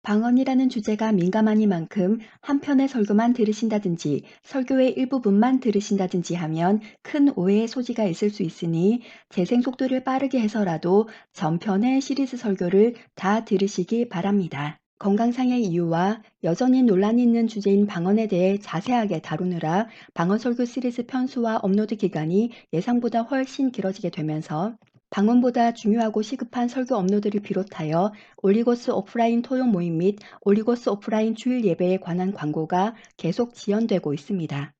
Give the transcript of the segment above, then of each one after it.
방언이라는 주제가 민감하니만큼 한 편의 설교만 들으신다든지 설교의 일부분만 들으신다든지 하면 큰 오해의 소지가 있을 수 있으니 재생 속도를 빠르게 해서라도 전편의 시리즈 설교를 다 들으시기 바랍니다. 건강상의 이유와 여전히 논란이 있는 주제인 방언에 대해 자세하게 다루느라 방언 설교 시리즈 편수와 업로드 기간이 예상보다 훨씬 길어지게 되면서 방언보다 중요하고 시급한 설교 업로드를 비롯하여 올리고스 오프라인 토요 모임 및 올리고스 오프라인 주일 예배에 관한 광고가 계속 지연되고 있습니다.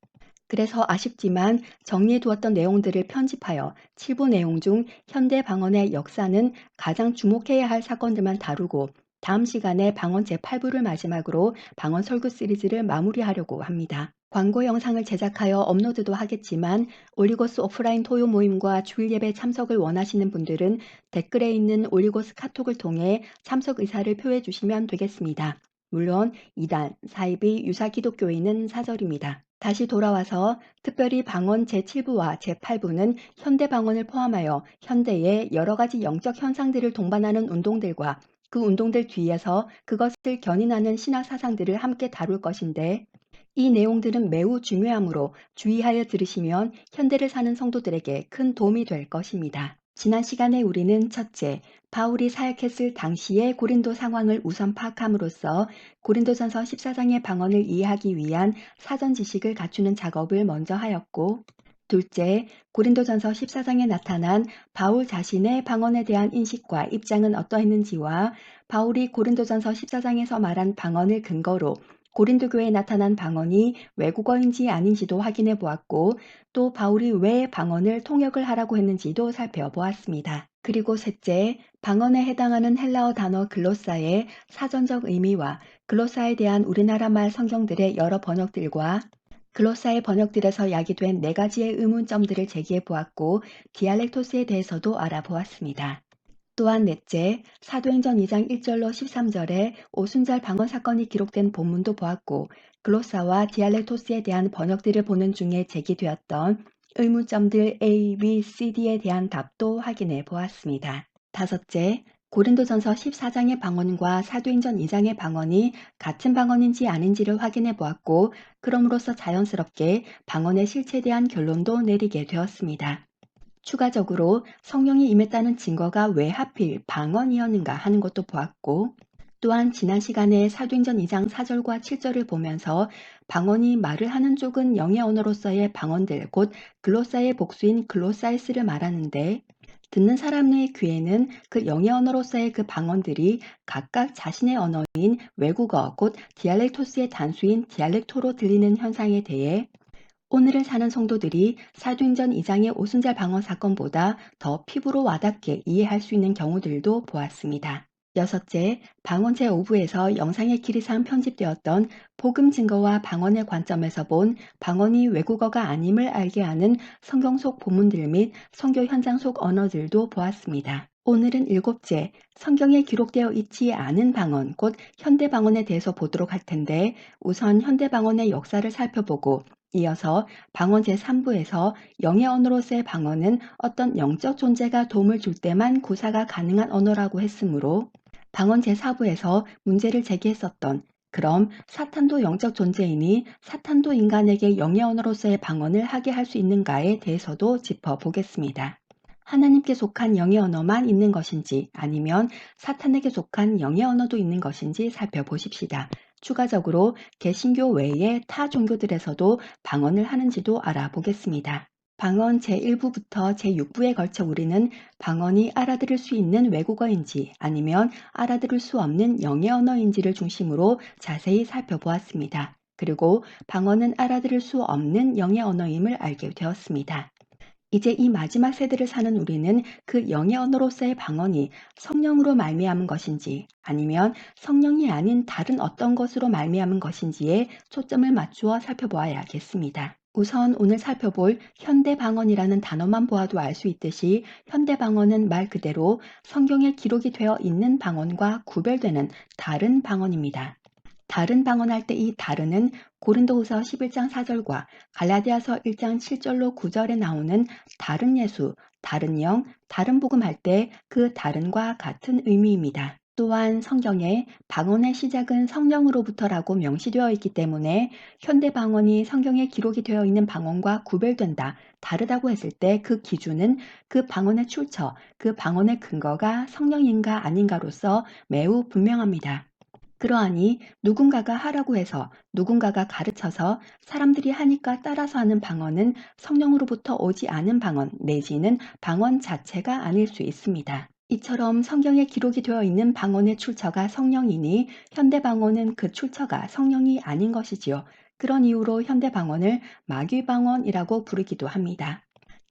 그래서 아쉽지만 정리해두었던 내용들을 편집하여 7부 내용 중 현대 방언의 역사는 가장 주목해야 할 사건들만 다루고 다음 시간에 방언 제8부를 마지막으로 방언 설교 시리즈를 마무리하려고 합니다. 광고 영상을 제작하여 업로드도 하겠지만 올리고스 오프라인 토요 모임과 주일 예배 참석을 원하시는 분들은 댓글에 있는 올리고스 카톡을 통해 참석 의사를 표해 주시면 되겠습니다. 물론 이단, 사이비, 유사 기독교인은 사절입니다. 다시 돌아와서 특별히 방언 제7부와 제8부는 현대 방언을 포함하여 현대의 여러 가지 영적 현상들을 동반하는 운동들과 그 운동들 뒤에서 그것을 견인하는 신학 사상들을 함께 다룰 것인데 이 내용들은 매우 중요하므로 주의하여 들으시면 현대를 사는 성도들에게 큰 도움이 될 것입니다. 지난 시간에 우리는 첫째, 바울이 사역했을 당시의 고린도 상황을 우선 파악함으로써 고린도전서 14장의 방언을 이해하기 위한 사전 지식을 갖추는 작업을 먼저 하였고, 둘째, 고린도전서 14장에 나타난 바울 자신의 방언에 대한 인식과 입장은 어떠했는지와 바울이 고린도전서 14장에서 말한 방언을 근거로 고린도 교회에 나타난 방언이 외국어인지 아닌지도 확인해 보았고 또 바울이 왜 방언을 통역을 하라고 했는지도 살펴보았습니다. 그리고 셋째, 방언에 해당하는 헬라어 단어 글로사의 사전적 의미와 글로사에 대한 우리나라 말 성경들의 여러 번역들과 글로사의 번역들에서 야기된 4가지의 의문점들을 제기해 보았고 디알렉토스에 대해서도 알아보았습니다. 또한 넷째, 사도행전 2장 1절로 13절에 오순절 방언 사건이 기록된 본문도 보았고 글로사와 디알렉토스에 대한 번역들을 보는 중에 제기되었던 의문점들 A, B, C, D에 대한 답도 확인해 보았습니다. 다섯째, 고린도전서 14장의 방언과 사도행전 2장의 방언이 같은 방언인지 아닌지를 확인해 보았고 그럼으로써 자연스럽게 방언의 실체에 대한 결론도 내리게 되었습니다. 추가적으로 성령이 임했다는 증거가 왜 하필 방언이었는가 하는 것도 보았고 또한 지난 시간에 사도행전 2장 4절과 7절을 보면서 방언이 말을 하는 쪽은 영의 언어로서의 방언들 곧 글로사의 복수인 글로사이스를 말하는데 듣는 사람의 귀에는 그 영의 언어로서의 그 방언들이 각각 자신의 언어인 외국어 곧 디알렉토스의 단수인 디알렉토로 들리는 현상에 대해 오늘을 사는 성도들이 사도행전 2장의 오순절 방언 사건보다 더 피부로 와닿게 이해할 수 있는 경우들도 보았습니다. 여섯째, 방언 제5부에서 영상의 길이상 편집되었던 복음 증거와 방언의 관점에서 본 방언이 외국어가 아님을 알게 하는 성경 속 본문들 및 성교 현장 속 언어들도 보았습니다. 오늘은 일곱째, 성경에 기록되어 있지 않은 방언, 곧 현대 방언에 대해서 보도록 할 텐데 우선 현대 방언의 역사를 살펴보고 이어서 방언 제3부에서 영의 언어로서의 방언은 어떤 영적 존재가 도움을 줄 때만 구사가 가능한 언어라고 했으므로 방언 제4부에서 문제를 제기했었던 그럼 사탄도 영적 존재이니 사탄도 인간에게 영의 언어로서의 방언을 하게 할 수 있는가에 대해서도 짚어보겠습니다. 하나님께 속한 영의 언어만 있는 것인지 아니면 사탄에게 속한 영의 언어도 있는 것인지 살펴보십시다. 추가적으로 개신교 외의 타 종교들에서도 방언을 하는지도 알아보겠습니다. 방언 제1부부터 제6부에 걸쳐 우리는 방언이 알아들을 수 있는 외국어인지 아니면 알아들을 수 없는 영의 언어인지를 중심으로 자세히 살펴보았습니다. 그리고 방언은 알아들을 수 없는 영의 언어임을 알게 되었습니다. 이제 이 마지막 세대를 사는 우리는 그 영의 언어로서의 방언이 성령으로 말미암은 것인지 아니면 성령이 아닌 다른 어떤 것으로 말미암은 것인지에 초점을 맞추어 살펴보아야겠습니다. 우선 오늘 살펴볼 현대 방언이라는 단어만 보아도 알 수 있듯이 현대 방언은 말 그대로 성경에 기록이 되어 있는 방언과 구별되는 다른 방언입니다. 다른 방언할 때 이 다른은 고린도후서 11장 4절과 갈라디아서 1장 7절로 9절에 나오는 다른 예수, 다른 영, 다른 복음 할 때 그 다른과 같은 의미입니다. 또한 성경에 방언의 시작은 성령으로부터라고 명시되어 있기 때문에 현대 방언이 성경에 기록이 되어 있는 방언과 구별된다, 다르다고 했을 때 그 기준은 그 방언의 출처, 그 방언의 근거가 성령인가 아닌가로서 매우 분명합니다. 그러하니 누군가가 하라고 해서 누군가가 가르쳐서 사람들이 하니까 따라서 하는 방언은 성령으로부터 오지 않은 방언 내지는 방언 자체가 아닐 수 있습니다. 이처럼 성경에 기록이 되어 있는 방언의 출처가 성령이니 현대 방언은 그 출처가 성령이 아닌 것이지요. 그런 이유로 현대 방언을 마귀 방언이라고 부르기도 합니다.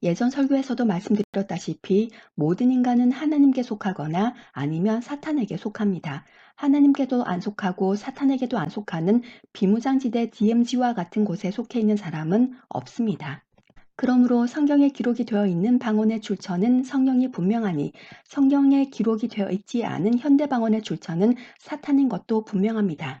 예전 설교에서도 말씀드렸다시피 모든 인간은 하나님께 속하거나 아니면 사탄에게 속합니다. 하나님께도 안 속하고 사탄에게도 안 속하는 비무장지대 DMZ와 같은 곳에 속해 있는 사람은 없습니다. 그러므로 성경에 기록이 되어 있는 방언의 출처는 성령이 분명하니 성경에 기록이 되어 있지 않은 현대 방언의 출처는 사탄인 것도 분명합니다.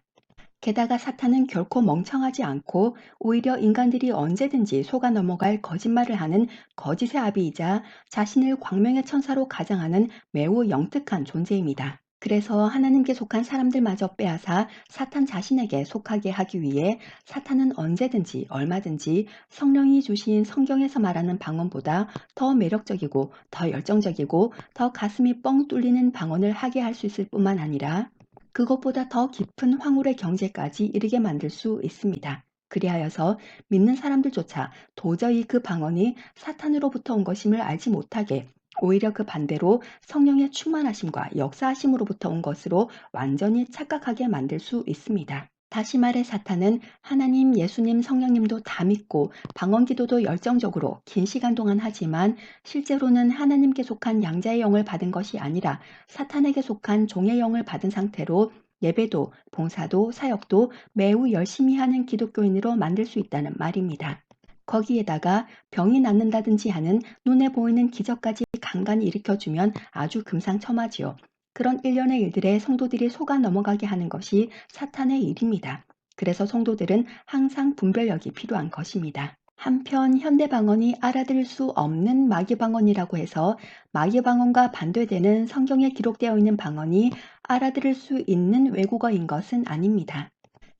게다가 사탄은 결코 멍청하지 않고 오히려 인간들이 언제든지 속아 넘어갈 거짓말을 하는 거짓의 아비이자 자신을 광명의 천사로 가장하는 매우 영특한 존재입니다. 그래서 하나님께 속한 사람들마저 빼앗아 사탄 자신에게 속하게 하기 위해 사탄은 언제든지 얼마든지 성령이 주신 성경에서 말하는 방언보다 더 매력적이고 더 열정적이고 더 가슴이 뻥 뚫리는 방언을 하게 할 수 있을 뿐만 아니라 그것보다 더 깊은 황홀의 경제까지 이르게 만들 수 있습니다. 그리하여서 믿는 사람들조차 도저히 그 방언이 사탄으로부터 온 것임을 알지 못하게 오히려 그 반대로 성령의 충만하심과 역사하심으로부터 온 것으로 완전히 착각하게 만들 수 있습니다. 다시 말해 사탄은 하나님, 예수님, 성령님도 다 믿고 방언 기도도 열정적으로 긴 시간 동안 하지만 실제로는 하나님께 속한 양자의 영을 받은 것이 아니라 사탄에게 속한 종의 영을 받은 상태로 예배도, 봉사도, 사역도 매우 열심히 하는 기독교인으로 만들 수 있다는 말입니다. 거기에다가 병이 낫는다든지 하는 눈에 보이는 기적까지 간간히 일으켜주면 아주 금상첨화지요. 그런 일련의 일들에 성도들이 속아 넘어가게 하는 것이 사탄의 일입니다. 그래서 성도들은 항상 분별력이 필요한 것입니다. 한편 현대 방언이 알아들을 수 없는 마귀 방언이라고 해서 마귀 방언과 반대되는 성경에 기록되어 있는 방언이 알아들을 수 있는 외국어인 것은 아닙니다.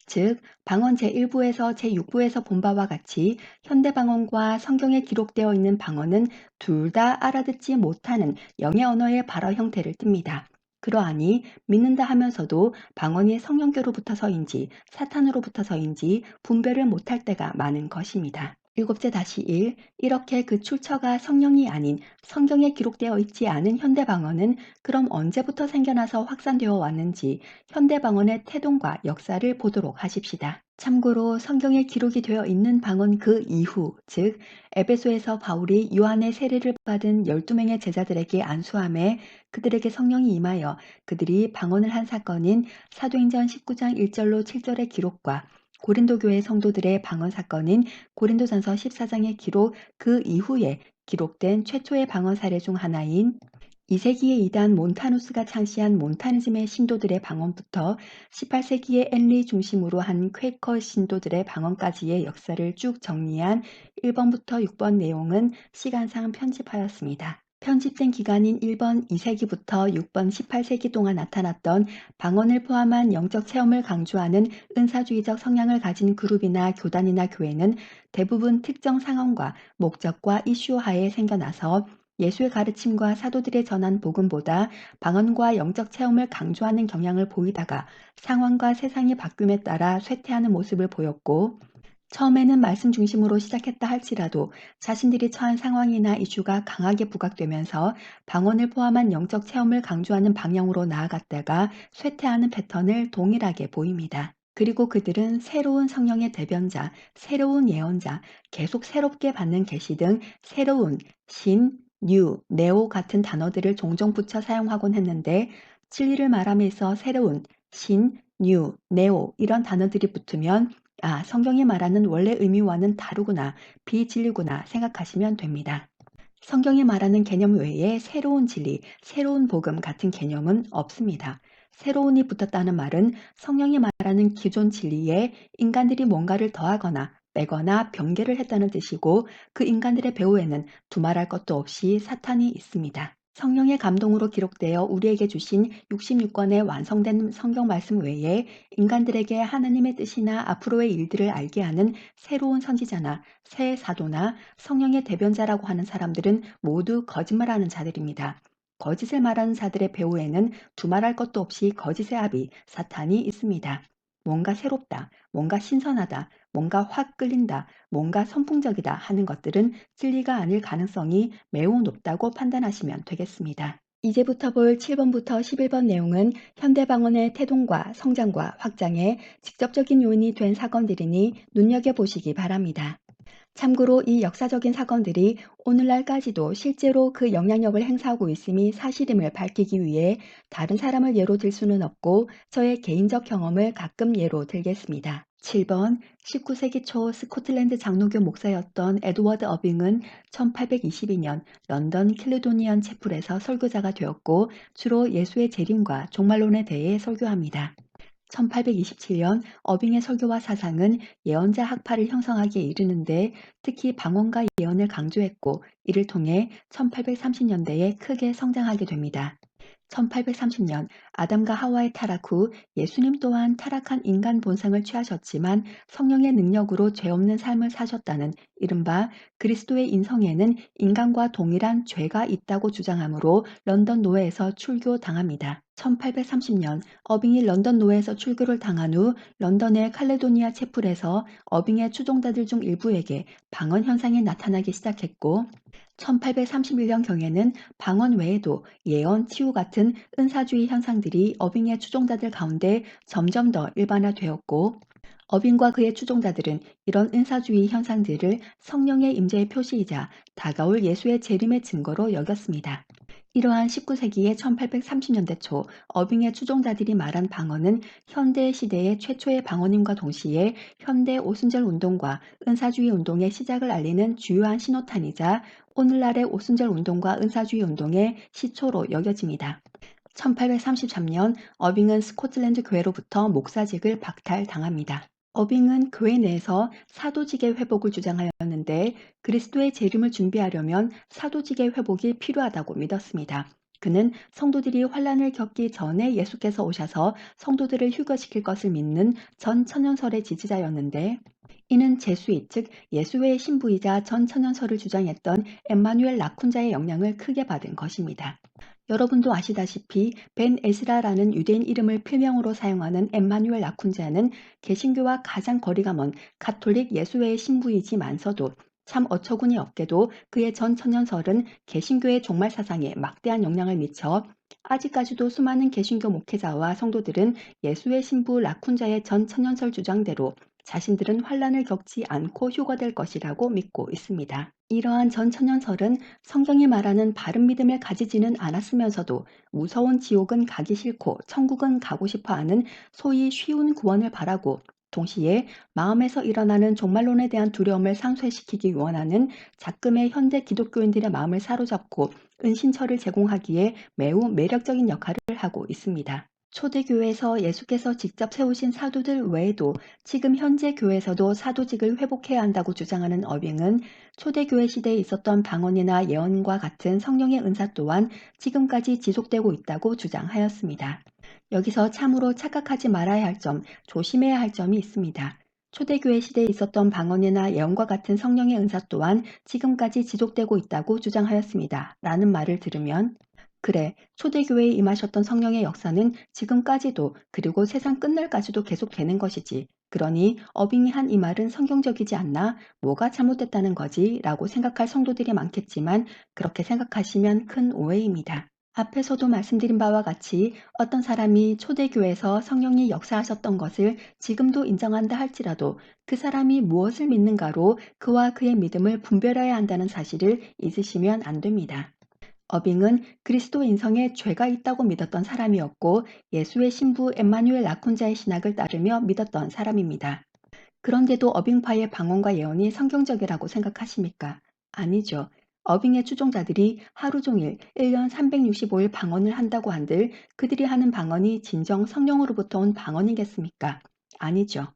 즉, 방언 제1부에서 제6부에서 본 바와 같이 현대 방언과 성경에 기록되어 있는 방언은 둘 다 알아듣지 못하는 영의 언어의 발어 형태를 띱니다. 그러하니 믿는다 하면서도 방언이 성령께로부터서인지 사탄으로부터서인지 분별을 못할 때가 많은 것입니다. 일곱째 다시 이렇게 그 출처가 성령이 아닌 성경에 기록되어 있지 않은 현대 방언은 그럼 언제부터 생겨나서 확산되어 왔는지 현대 방언의 태동과 역사를 보도록 하십시다. 참고로 성경에 기록이 되어 있는 방언 그 이후, 즉 에베소에서 바울이 요한의 세례를 받은 12명의 제자들에게 안수함에 그들에게 성령이 임하여 그들이 방언을 한 사건인 사도행전 19장 1절로 7절의 기록과 고린도 교회 성도들의 방언 사건인 고린도전서 14장의 기록 그 이후에 기록된 최초의 방언 사례 중 하나인 2세기의 이단 몬타누스가 창시한 몬타니즘의 신도들의 방언부터 18세기의 앤리 중심으로 한 퀘이커 신도들의 방언까지의 역사를 쭉 정리한 1번부터 6번 내용은 시간상 편집하였습니다. 편집된 기간인 1번 2세기부터 6번 18세기 동안 나타났던 방언을 포함한 영적 체험을 강조하는 은사주의적 성향을 가진 그룹이나 교단이나 교회는 대부분 특정 상황과 목적과 이슈 하에 생겨나서 예수의 가르침과 사도들의 전한 복음보다 방언과 영적 체험을 강조하는 경향을 보이다가 상황과 세상이 바뀜에 따라 쇠퇴하는 모습을 보였고 처음에는 말씀 중심으로 시작했다 할지라도 자신들이 처한 상황이나 이슈가 강하게 부각되면서 방언을 포함한 영적 체험을 강조하는 방향으로 나아갔다가 쇠퇴하는 패턴을 동일하게 보입니다. 그리고 그들은 새로운 성령의 대변자, 새로운 예언자, 계속 새롭게 받는 계시 등 새로운 신, 뉴, 네오 같은 단어들을 종종 붙여 사용하곤 했는데 진리를 말하면서 새로운 신, 뉴, 네오 이런 단어들이 붙으면 성경이 말하는 원래 의미와는 다르구나, 비진리구나 생각하시면 됩니다. 성경이 말하는 개념 외에 새로운 진리, 새로운 복음 같은 개념은 없습니다. 새로운이 붙었다는 말은 성령이 말하는 기존 진리에 인간들이 뭔가를 더하거나 빼거나 변개를 했다는 뜻이고 그 인간들의 배후에는 두말할 것도 없이 사탄이 있습니다. 성령의 감동으로 기록되어 우리에게 주신 66권의 완성된 성경 말씀 외에 인간들에게 하나님의 뜻이나 앞으로의 일들을 알게 하는 새로운 선지자나 새 사도나 성령의 대변자라고 하는 사람들은 모두 거짓말하는 자들입니다. 거짓을 말하는 자들의 배후에는 두말할 것도 없이 거짓의 아비 사탄이 있습니다. 뭔가 새롭다, 뭔가 신선하다, 뭔가 확 끌린다, 뭔가 선풍적이다 하는 것들은 진리가 아닐 가능성이 매우 높다고 판단하시면 되겠습니다. 이제부터 볼 7번부터 11번 내용은 현대방언의 태동과 성장과 확장에 직접적인 요인이 된 사건들이니 눈여겨보시기 바랍니다. 참고로 이 역사적인 사건들이 오늘날까지도 실제로 그 영향력을 행사하고 있음이 사실임을 밝히기 위해 다른 사람을 예로 들 수는 없고 저의 개인적 경험을 가끔 예로 들겠습니다. 7번 19세기 초 스코틀랜드 장로교 목사였던 에드워드 어빙은 1822년 런던 킬리도니언 채플에서 설교자가 되었고 주로 예수의 재림과 종말론에 대해 설교합니다. 1827년 어빙의 설교와 사상은 예언자 학파를 형성하기에 이르는데 특히 방언과 예언을 강조했고 이를 통해 1830년대에 크게 성장하게 됩니다. 1830년 아담과 하와의 타락 후 예수님 또한 타락한 인간 본성을 취하셨지만 성령의 능력으로 죄 없는 삶을 사셨다는 이른바 그리스도의 인성에는 인간과 동일한 죄가 있다고 주장하므로 런던 노예에서 출교당합니다. 1830년 어빙이 런던 노예에서 출교를 당한 후 런던의 칼레도니아 채플에서 어빙의 추종자들 중 일부에게 방언 현상이 나타나기 시작했고 1831년경에는 방언 외에도 예언, 치유 같은 은사주의 현상들이 어빙의 추종자들 가운데 점점 더 일반화되었고 어빙과 그의 추종자들은 이런 은사주의 현상들을 성령의 임재의 표시이자 다가올 예수의 재림의 증거로 여겼습니다. 이러한 19세기의 1830년대 초 어빙의 추종자들이 말한 방언은 현대 시대의 최초의 방언임과 동시에 현대 오순절 운동과 은사주의 운동의 시작을 알리는 주요한 신호탄이자 오늘날의 오순절 운동과 은사주의 운동의 시초로 여겨집니다. 1833년 어빙은 스코틀랜드 교회로부터 목사직을 박탈당합니다. 어빙은 교회 내에서 사도직의 회복을 주장하였는데 그리스도의 재림을 준비하려면 사도직의 회복이 필요하다고 믿었습니다. 그는 성도들이 환란을 겪기 전에 예수께서 오셔서 성도들을 휴거시킬 것을 믿는 전천연설의 지지자였는데 이는 제수잇 즉 예수의 신부이자 전천연설을 주장했던 엠마누엘 라쿤자의 영향을 크게 받은 것입니다. 여러분도 아시다시피 벤 에스라라는 유대인 이름을 필명으로 사용하는 엠마누엘 라쿤자는 개신교와 가장 거리가 먼 가톨릭 예수회의 신부이지만서도 참 어처구니 없게도 그의 전천연설은 개신교의 종말 사상에 막대한 영향을 미쳐 아직까지도 수많은 개신교 목회자와 성도들은 예수의 신부 라쿤자의 전천연설 주장대로 자신들은 환란을 겪지 않고 휴거될 것이라고 믿고 있습니다. 이러한 전천연설은 성경이 말하는 바른 믿음을 가지지는 않았으면서도 무서운 지옥은 가기 싫고 천국은 가고 싶어 하는 소위 쉬운 구원을 바라고 동시에 마음에서 일어나는 종말론에 대한 두려움을 상쇄시키기 원하는 작금의 현대 기독교인들의 마음을 사로잡고 은신처를 제공하기에 매우 매력적인 역할을 하고 있습니다. 초대교회에서 예수께서 직접 세우신 사도들 외에도 지금 현재 교회에서도 사도직을 회복해야 한다고 주장하는 어빙은 초대교회 시대에 있었던 방언이나 예언과 같은 성령의 은사 또한 지금까지 지속되고 있다고 주장하였습니다. 여기서 참으로 착각하지 말아야 할 점, 조심해야 할 점이 있습니다. 초대교회 시대에 있었던 방언이나 예언과 같은 성령의 은사 또한 지금까지 지속되고 있다고 주장하였습니다. 라는 말을 들으면 그래, 초대교회에 임하셨던 성령의 역사는 지금까지도 그리고 세상 끝날까지도 계속되는 것이지. 그러니 어빙이 한 이 말은 성경적이지 않나? 뭐가 잘못됐다는 거지? 라고 생각할 성도들이 많겠지만 그렇게 생각하시면 큰 오해입니다. 앞에서도 말씀드린 바와 같이 어떤 사람이 초대교회에서 성령이 역사하셨던 것을 지금도 인정한다 할지라도 그 사람이 무엇을 믿는가로 그와 그의 믿음을 분별해야 한다는 사실을 잊으시면 안 됩니다. 어빙은 그리스도 인성에 죄가 있다고 믿었던 사람이었고 예수의 신부 엠마누엘 라쿤자의 신학을 따르며 믿었던 사람입니다. 그런데도 어빙파의 방언과 예언이 성경적이라고 생각하십니까? 아니죠. 어빙의 추종자들이 하루 종일 1년 365일 방언을 한다고 한들 그들이 하는 방언이 진정 성령으로부터 온 방언이겠습니까? 아니죠.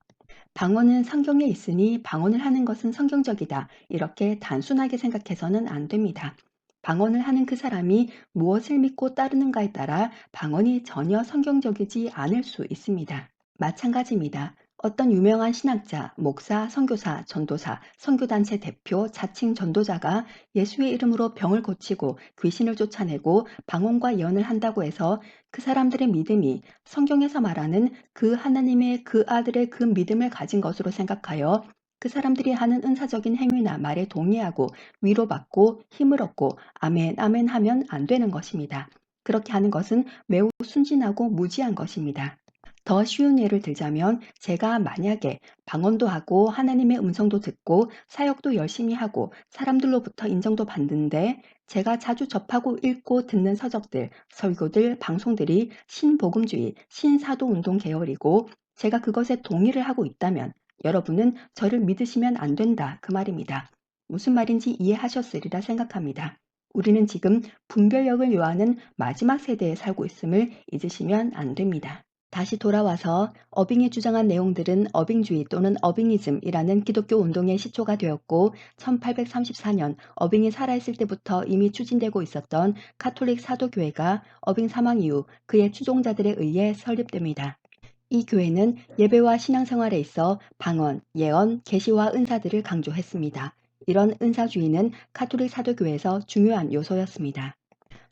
방언은 성경에 있으니 방언을 하는 것은 성경적이다. 이렇게 단순하게 생각해서는 안 됩니다. 방언을 하는 그 사람이 무엇을 믿고 따르는가에 따라 방언이 전혀 성경적이지 않을 수 있습니다. 마찬가지입니다. 어떤 유명한 신학자, 목사, 선교사, 전도사, 선교단체 대표, 자칭 전도자가 예수의 이름으로 병을 고치고 귀신을 쫓아내고 방언과 예언을 한다고 해서 그 사람들의 믿음이 성경에서 말하는 그 하나님의 그 아들의 그 믿음을 가진 것으로 생각하여 그 사람들이 하는 은사적인 행위나 말에 동의하고 위로받고 힘을 얻고 아멘, 아멘 하면 안 되는 것입니다. 그렇게 하는 것은 매우 순진하고 무지한 것입니다. 더 쉬운 예를 들자면 제가 만약에 방언도 하고 하나님의 음성도 듣고 사역도 열심히 하고 사람들로부터 인정도 받는데 제가 자주 접하고 읽고 듣는 서적들, 설교들, 방송들이 신복음주의, 신사도운동 계열이고 제가 그것에 동의를 하고 있다면 여러분은 저를 믿으시면 안 된다 그 말입니다. 무슨 말인지 이해하셨으리라 생각합니다. 우리는 지금 분별력을 요하는 마지막 세대에 살고 있음을 잊으시면 안 됩니다. 다시 돌아와서 어빙이 주장한 내용들은 어빙주의 또는 어빙이즘이라는 기독교 운동의 시초가 되었고 1834년 어빙이 살아있을 때부터 이미 추진되고 있었던 카톨릭 사도교회가 어빙 사망 이후 그의 추종자들에 의해 설립됩니다. 이 교회는 예배와 신앙생활에 있어 방언, 예언, 계시와 은사들을 강조했습니다. 이런 은사주의는 카톨릭 사도교회에서 중요한 요소였습니다.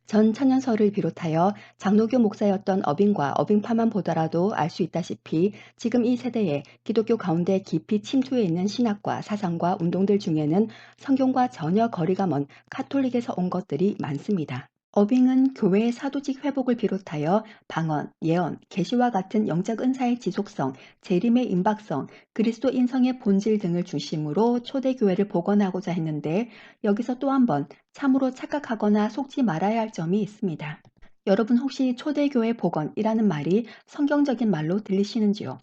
전 천연설을 비롯하여 장로교 목사였던 어빙과 어빙파만 보더라도 알 수 있다시피 지금 이 세대에 기독교 가운데 깊이 침투해 있는 신학과 사상과 운동들 중에는 성경과 전혀 거리가 먼 카톨릭에서 온 것들이 많습니다. 어빙은 교회의 사도직 회복을 비롯하여 방언, 예언, 계시와 같은 영적 은사의 지속성, 재림의 임박성, 그리스도 인성의 본질 등을 중심으로 초대교회를 복원하고자 했는데 여기서 또 한 번 참으로 착각하거나 속지 말아야 할 점이 있습니다. 여러분 혹시 초대교회 복원이라는 말이 성경적인 말로 들리시는지요?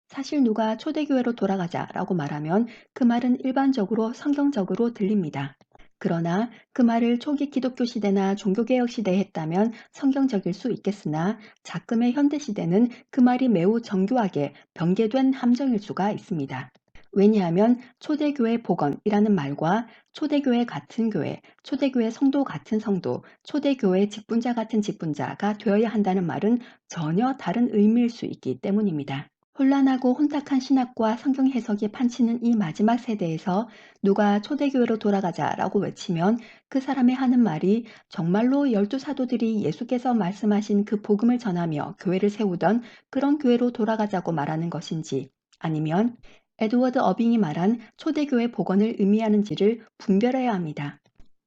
사실 누가 초대교회로 돌아가자라고 말하면 그 말은 일반적으로 성경적으로 들립니다. 그러나 그 말을 초기 기독교 시대나 종교개혁 시대에 했다면 성경적일 수 있겠으나 작금의 현대 시대는 그 말이 매우 정교하게 변개된 함정일 수가 있습니다. 왜냐하면 초대교회 복원이라는 말과 초대교회 같은 교회, 초대교회 성도 같은 성도, 초대교회 직분자 같은 직분자가 되어야 한다는 말은 전혀 다른 의미일 수 있기 때문입니다. 혼란하고 혼탁한 신학과 성경 해석이 판치는 이 마지막 세대에서 누가 초대교회로 돌아가자라고 외치면 그 사람이 하는 말이 정말로 12사도들이 예수께서 말씀하신 그 복음을 전하며 교회를 세우던 그런 교회로 돌아가자고 말하는 것인지 아니면 에드워드 어빙이 말한 초대교회 복원을 의미하는지를 분별해야 합니다.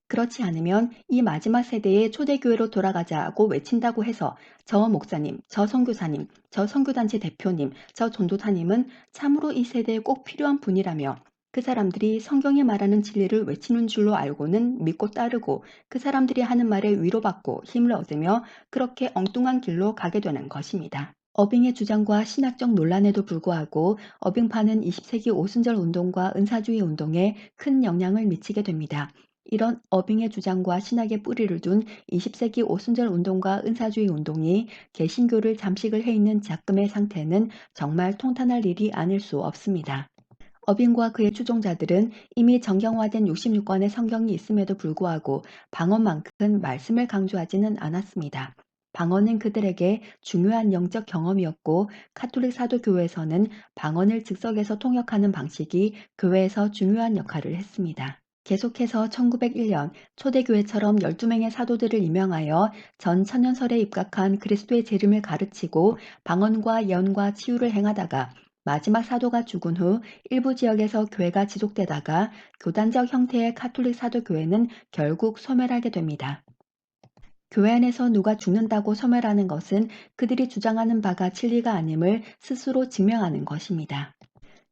그렇지 않으면 이 마지막 세대의 초대교회로 돌아가자고 외친다고 해서 저 목사님, 저 선교사님, 저 선교단체 대표님, 저 전도사님은 참으로 이 세대에 꼭 필요한 분이라며 그 사람들이 성경이 말하는 진리를 외치는 줄로 알고는 믿고 따르고 그 사람들이 하는 말에 위로받고 힘을 얻으며 그렇게 엉뚱한 길로 가게 되는 것입니다. 어빙의 주장과 신학적 논란에도 불구하고 어빙파는 20세기 오순절 운동과 은사주의 운동에 큰 영향을 미치게 됩니다. 이런 어빙의 주장과 신학의 뿌리를 둔 20세기 오순절 운동과 은사주의 운동이 개신교를 잠식을 해 있는 작금의 상태는 정말 통탄할 일이 아닐 수 없습니다. 어빙과 그의 추종자들은 이미 정경화된 66권의 성경이 있음에도 불구하고 방언만큼 말씀을 강조하지는 않았습니다. 방언은 그들에게 중요한 영적 경험이었고 카톨릭 사도교회에서는 방언을 즉석에서 통역하는 방식이 교회에서 중요한 역할을 했습니다. 계속해서 1901년 초대교회처럼 12명의 사도들을 임명하여 전 천년설에 입각한 그리스도의 재림을 가르치고 방언과 예언과 치유를 행하다가 마지막 사도가 죽은 후 일부 지역에서 교회가 지속되다가 교단적 형태의 카톨릭 사도교회는 결국 소멸하게 됩니다. 교회 안에서 누가 죽는다고 소멸하는 것은 그들이 주장하는 바가 진리가 아님을 스스로 증명하는 것입니다.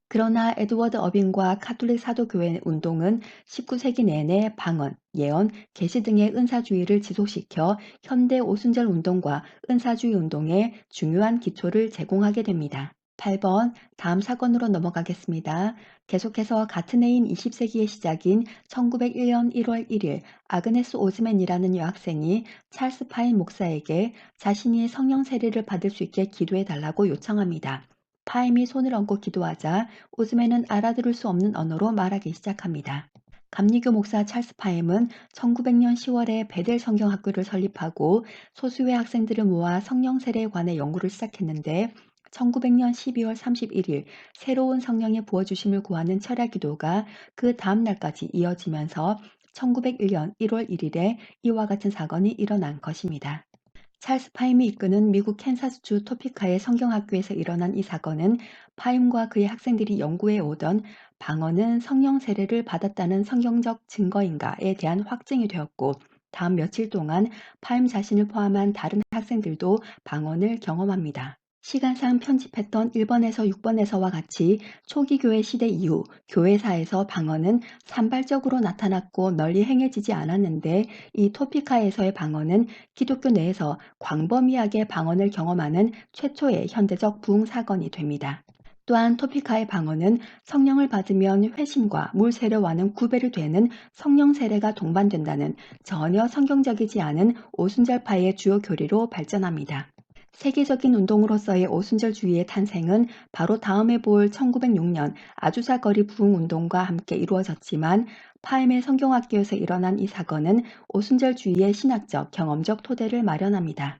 그러나 에드워드 어빙과 카톨릭 사도교회 운동은 19세기 내내 방언, 예언, 계시 등의 은사주의를 지속시켜 현대 오순절 운동과 은사주의 운동에 중요한 기초를 제공하게 됩니다. 8번 다음 사건으로 넘어가겠습니다. 계속해서 같은 해인 20세기의 시작인 1901년 1월 1일 아그네스 오즈맨이라는 여학생이 찰스 파인 목사에게 자신이 성령 세례를 받을 수 있게 기도해 달라고 요청합니다. 파임이 손을 얹고 기도하자 오즈맨은 알아들을 수 없는 언어로 말하기 시작합니다. 감리교 목사 찰스 파임은 1900년 10월에 베델 성경학교를 설립하고 소수의 학생들을 모아 성령 세례에 관해 연구를 시작했는데 1900년 12월 31일 새로운 성령의 부어주심을 구하는 철야 기도가 그 다음 날까지 이어지면서 1901년 1월 1일에 이와 같은 사건이 일어난 것입니다. 찰스 파임이 이끄는 미국 캔사스주 토피카의 성경학교에서 일어난 이 사건은 파임과 그의 학생들이 연구해 오던 방언은 성령 세례를 받았다는 성경적 증거인가에 대한 확증이 되었고 다음 며칠 동안 파임 자신을 포함한 다른 학생들도 방언을 경험합니다. 시간상 편집했던 1번에서 6번에서와 같이 초기 교회 시대 이후 교회사에서 방언은 산발적으로 나타났고 널리 행해지지 않았는데 이 토피카에서의 방언은 기독교 내에서 광범위하게 방언을 경험하는 최초의 현대적 부흥 사건이 됩니다. 또한 토피카의 방언은 성령을 받으면 회심과 물 세례와는 구별이 되는 성령 세례가 동반된다는 전혀 성경적이지 않은 오순절파의 주요 교리로 발전합니다. 세계적인 운동으로서의 오순절주의의 탄생은 바로 다음에 볼 1906년 아주사 거리 부흥 운동과 함께 이루어졌지만 파임의 성경학교에서 일어난 이 사건은 오순절주의의 신학적, 경험적 토대를 마련합니다.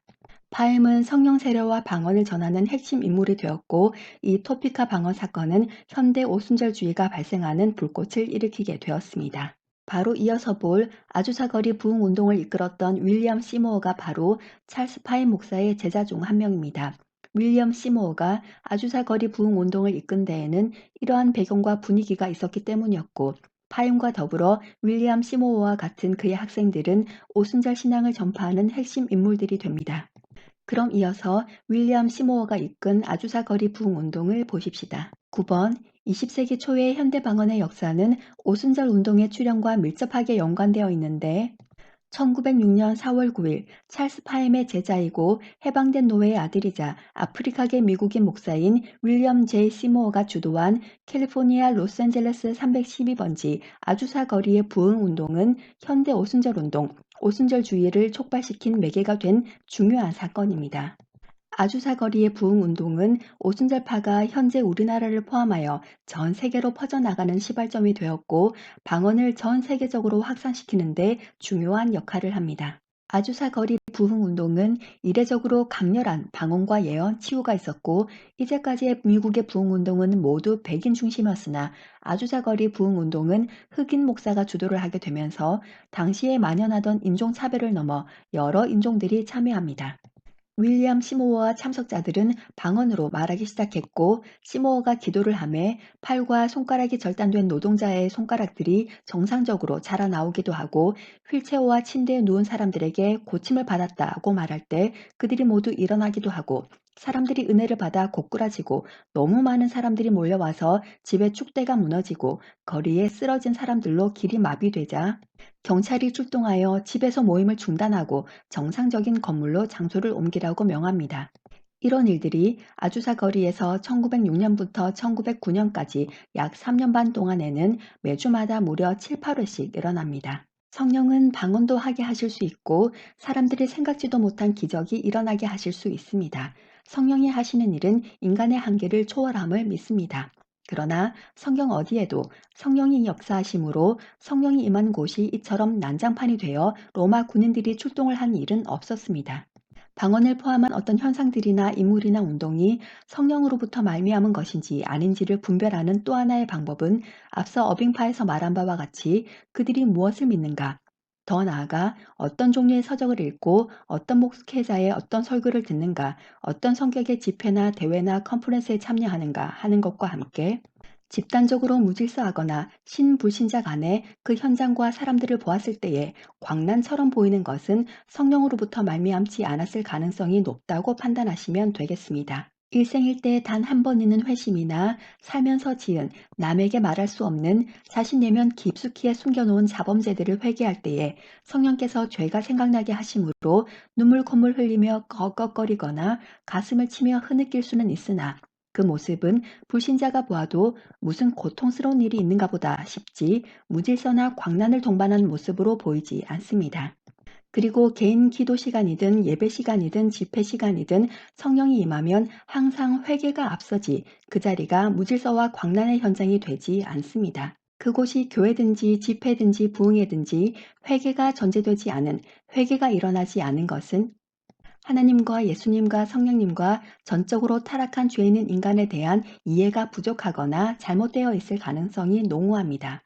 파임은 성령 세례와 방언을 전하는 핵심 인물이 되었고 이 토피카 방언 사건은 현대 오순절주의가 발생하는 불꽃을 일으키게 되었습니다. 바로 이어서 볼 아주사거리 부흥 운동을 이끌었던 윌리엄 시모어가 바로 찰스 파임 목사의 제자 중 한 명입니다. 윌리엄 시모어가 아주사거리 부흥 운동을 이끈 데에는 이러한 배경과 분위기가 있었기 때문이었고 파임과 더불어 윌리엄 시모어와 같은 그의 학생들은 오순절 신앙을 전파하는 핵심 인물들이 됩니다. 그럼 이어서 윌리엄 시모어가 이끈 아주사 거리 부흥 운동을 보십시다. 9번 20세기 초의 현대 방언의 역사는 오순절 운동의 출현과 밀접하게 연관되어 있는데 1906년 4월 9일 찰스 파임의 제자이고 해방된 노예의 아들이자 아프리카계 미국인 목사인 윌리엄 제이 시모어가 주도한 캘리포니아 로스앤젤레스 312번지 아주사 거리의 부흥 운동은 현대 오순절 운동, 오순절주의를 촉발시킨 매개가 된 중요한 사건입니다. 아주사 거리의 부흥 운동은 오순절파가 현재 우리나라를 포함하여 전 세계로 퍼져나가는 시발점이 되었고 방언을 전 세계적으로 확산시키는 데 중요한 역할을 합니다. 아주사 거리 부흥 운동은 이례적으로 강렬한 방언과 예언, 치유가 있었고 이제까지의 미국의 부흥 운동은 모두 백인 중심이었으나 아주사 거리 부흥 운동은 흑인 목사가 주도를 하게 되면서 당시에 만연하던 인종 차별을 넘어 여러 인종들이 참여합니다. 윌리엄 시모어와 참석자들은 방언으로 말하기 시작했고 시모어가 기도를 하며 팔과 손가락이 절단된 노동자의 손가락들이 정상적으로 자라나오기도 하고 휠체어와 침대에 누운 사람들에게 고침을 받았다고 말할 때 그들이 모두 일어나기도 하고 사람들이 은혜를 받아 고꾸라지고 너무 많은 사람들이 몰려와서 집의 축대가 무너지고 거리에 쓰러진 사람들로 길이 마비되자 경찰이 출동하여 집에서 모임을 중단하고 정상적인 건물로 장소를 옮기라고 명합니다. 이런 일들이 아주사 거리에서 1906년부터 1909년까지 약 3년 반 동안에는 매주마다 무려 7, 8회씩 일어납니다. 성령은 방언도 하게 하실 수 있고 사람들이 생각지도 못한 기적이 일어나게 하실 수 있습니다. 성령이 하시는 일은 인간의 한계를 초월함을 믿습니다. 그러나 성경 어디에도 성령이 역사하심으로 성령이 임한 곳이 이처럼 난장판이 되어 로마 군인들이 출동을 한 일은 없었습니다. 방언을 포함한 어떤 현상들이나 인물이나 운동이 성령으로부터 말미암은 것인지 아닌지를 분별하는 또 하나의 방법은 앞서 어빙파에서 말한 바와 같이 그들이 무엇을 믿는가, 더 나아가 어떤 종류의 서적을 읽고 어떤 목회자의 어떤 설교를 듣는가, 어떤 성격의 집회나 대회나 컨퍼런스에 참여하는가 하는 것과 함께 집단적으로 무질서하거나 신불신자 간에 그 현장과 사람들을 보았을 때에 광란처럼 보이는 것은 성령으로부터 말미암지 않았을 가능성이 높다고 판단하시면 되겠습니다. 일생일대 단 한 번 있는 회심이나 살면서 지은 남에게 말할 수 없는 자신 내면 깊숙이에 숨겨놓은 자범죄들을 회개할 때에 성령께서 죄가 생각나게 하심으로 눈물 콧물 흘리며 꺽꺽거리거나 가슴을 치며 흐느낄 수는 있으나 그 모습은 불신자가 보아도 무슨 고통스러운 일이 있는가 보다 싶지 무질서나 광란을 동반한 모습으로 보이지 않습니다. 그리고 개인 기도 시간이든 예배 시간이든 집회 시간이든 성령이 임하면 항상 회개가 앞서지 그 자리가 무질서와 광란의 현장이 되지 않습니다. 그곳이 교회든지 집회든지 부흥회든지 회개가 전제되지 않은, 회개가 일어나지 않은 것은 하나님과 예수님과 성령님과 전적으로 타락한 죄 있는 인간에 대한 이해가 부족하거나 잘못되어 있을 가능성이 농후합니다.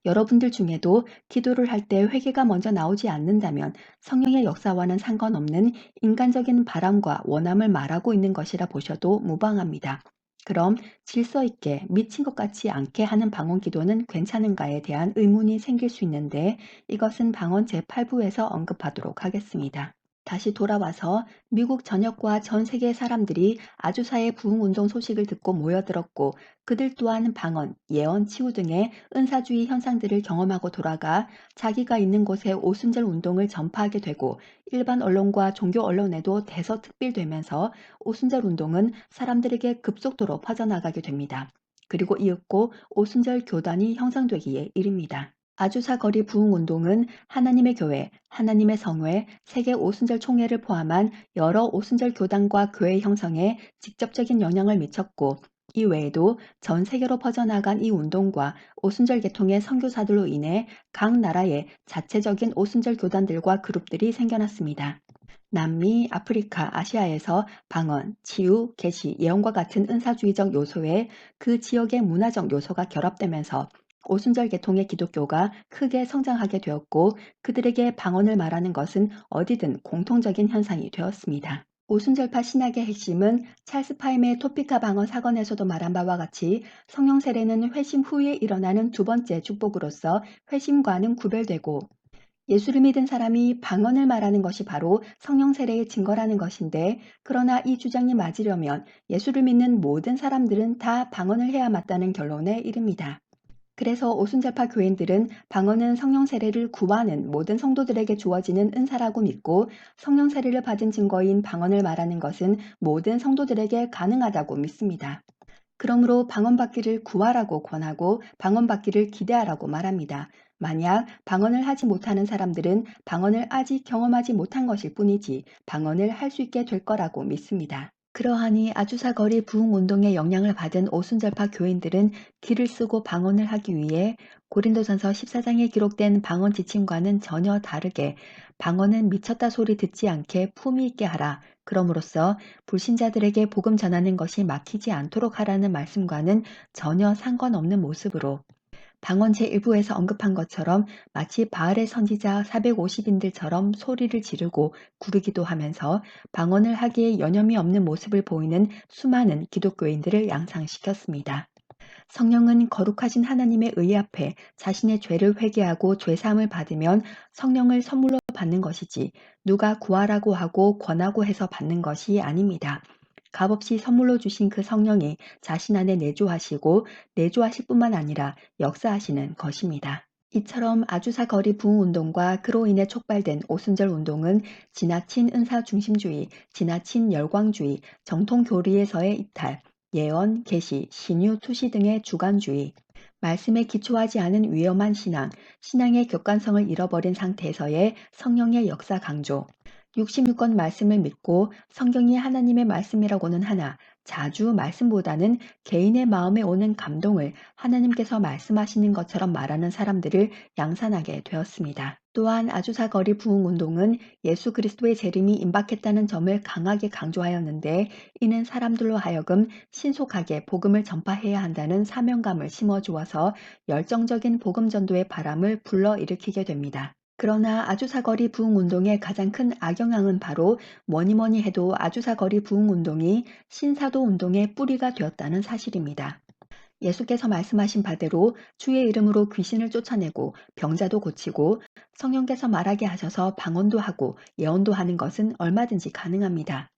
여러분들 중에도 기도를 할 때 회개가 먼저 나오지 않는다면 성령의 역사와는 상관없는 인간적인 바람과 원함을 말하고 있는 것이라 보셔도 무방합니다. 그럼 질서 있게 미친 것 같지 않게 하는 방언 기도는 괜찮은가에 대한 의문이 생길 수 있는데 이것은 방언 제8부에서 언급하도록 하겠습니다. 다시 돌아와서 미국 전역과 전 세계 사람들이 아주사의 부흥운동 소식을 듣고 모여들었고 그들 또한 방언, 예언, 치유 등의 은사주의 현상들을 경험하고 돌아가 자기가 있는 곳에 오순절 운동을 전파하게 되고 일반 언론과 종교 언론에도 대서특필되면서 오순절 운동은 사람들에게 급속도로 퍼져나가게 됩니다. 그리고 이윽고 오순절 교단이 형성되기에 이릅니다. 아주사 거리 부흥 운동은 하나님의 교회, 하나님의 성회, 세계 오순절 총회를 포함한 여러 오순절 교단과 교회 형성에 직접적인 영향을 미쳤고 이 외에도 전 세계로 퍼져나간 이 운동과 오순절 계통의 선교사들로 인해 각 나라의 자체적인 오순절 교단들과 그룹들이 생겨났습니다. 남미, 아프리카, 아시아에서 방언, 치유, 계시, 예언과 같은 은사주의적 요소에 그 지역의 문화적 요소가 결합되면서 오순절 계통의 기독교가 크게 성장하게 되었고 그들에게 방언을 말하는 것은 어디든 공통적인 현상이 되었습니다. 오순절파 신학의 핵심은 찰스 파임의 토피카 방언 사건에서도 말한 바와 같이 성령 세례는 회심 후에 일어나는 두 번째 축복으로서 회심과는 구별되고 예수를 믿은 사람이 방언을 말하는 것이 바로 성령 세례의 증거라는 것인데 그러나 이 주장이 맞으려면 예수를 믿는 모든 사람들은 다 방언을 해야 맞다는 결론에 이릅니다. 그래서 오순절파 교인들은 방언은 성령 세례를 구하는 모든 성도들에게 주어지는 은사라고 믿고 성령 세례를 받은 증거인 방언을 말하는 것은 모든 성도들에게 가능하다고 믿습니다. 그러므로 방언받기를 구하라고 권하고 방언받기를 기대하라고 말합니다. 만약 방언을 하지 못하는 사람들은 방언을 아직 경험하지 못한 것일 뿐이지 방언을 할 수 있게 될 거라고 믿습니다. 그러하니 아주사 거리 부흥 운동의 영향을 받은 오순절파 교인들은 기를 쓰고 방언을 하기 위해 고린도전서 14장에 기록된 방언 지침과는 전혀 다르게 방언은 미쳤다 소리 듣지 않게 품위 있게 하라. 그럼으로써 불신자들에게 복음 전하는 것이 막히지 않도록 하라는 말씀과는 전혀 상관없는 모습으로 방언 제1부에서 언급한 것처럼 마치 바알의 선지자 450인들처럼 소리를 지르고 구르기도 하면서 방언을 하기에 여념이 없는 모습을 보이는 수많은 기독교인들을 양상시켰습니다. 성령은 거룩하신 하나님의 의 앞에 자신의 죄를 회개하고 죄사함을 받으면 성령을 선물로 받는 것이지 누가 구하라고 하고 권하고 해서 받는 것이 아닙니다. 값없이 선물로 주신 그 성령이 자신 안에 내주하시고 내주하실 뿐만 아니라 역사하시는 것입니다. 이처럼 아주사 거리 부흥 운동과 그로 인해 촉발된 오순절 운동은 지나친 은사 중심주의, 지나친 열광주의, 정통 교리에서의 이탈, 예언, 계시, 신유, 투시 등의 주관주의, 말씀에 기초하지 않은 위험한 신앙, 신앙의 객관성을 잃어버린 상태에서의 성령의 역사 강조, 66권 말씀을 믿고 성경이 하나님의 말씀이라고는 하나 자주 말씀보다는 개인의 마음에 오는 감동을 하나님께서 말씀하시는 것처럼 말하는 사람들을 양산하게 되었습니다. 또한 아주사 거리 부흥 운동은 예수 그리스도의 재림이 임박했다는 점을 강하게 강조하였는데 이는 사람들로 하여금 신속하게 복음을 전파해야 한다는 사명감을 심어주어서 열정적인 복음 전도의 바람을 불러일으키게 됩니다. 그러나 아주사거리 부흥운동의 가장 큰 악영향은 바로 뭐니뭐니 해도 아주사거리 부흥운동이 신사도운동의 뿌리가 되었다는 사실입니다. 예수께서 말씀하신 바대로 주의 이름으로 귀신을 쫓아내고 병자도 고치고 성령께서 말하게 하셔서 방언도 하고 예언도 하는 것은 얼마든지 가능합니다.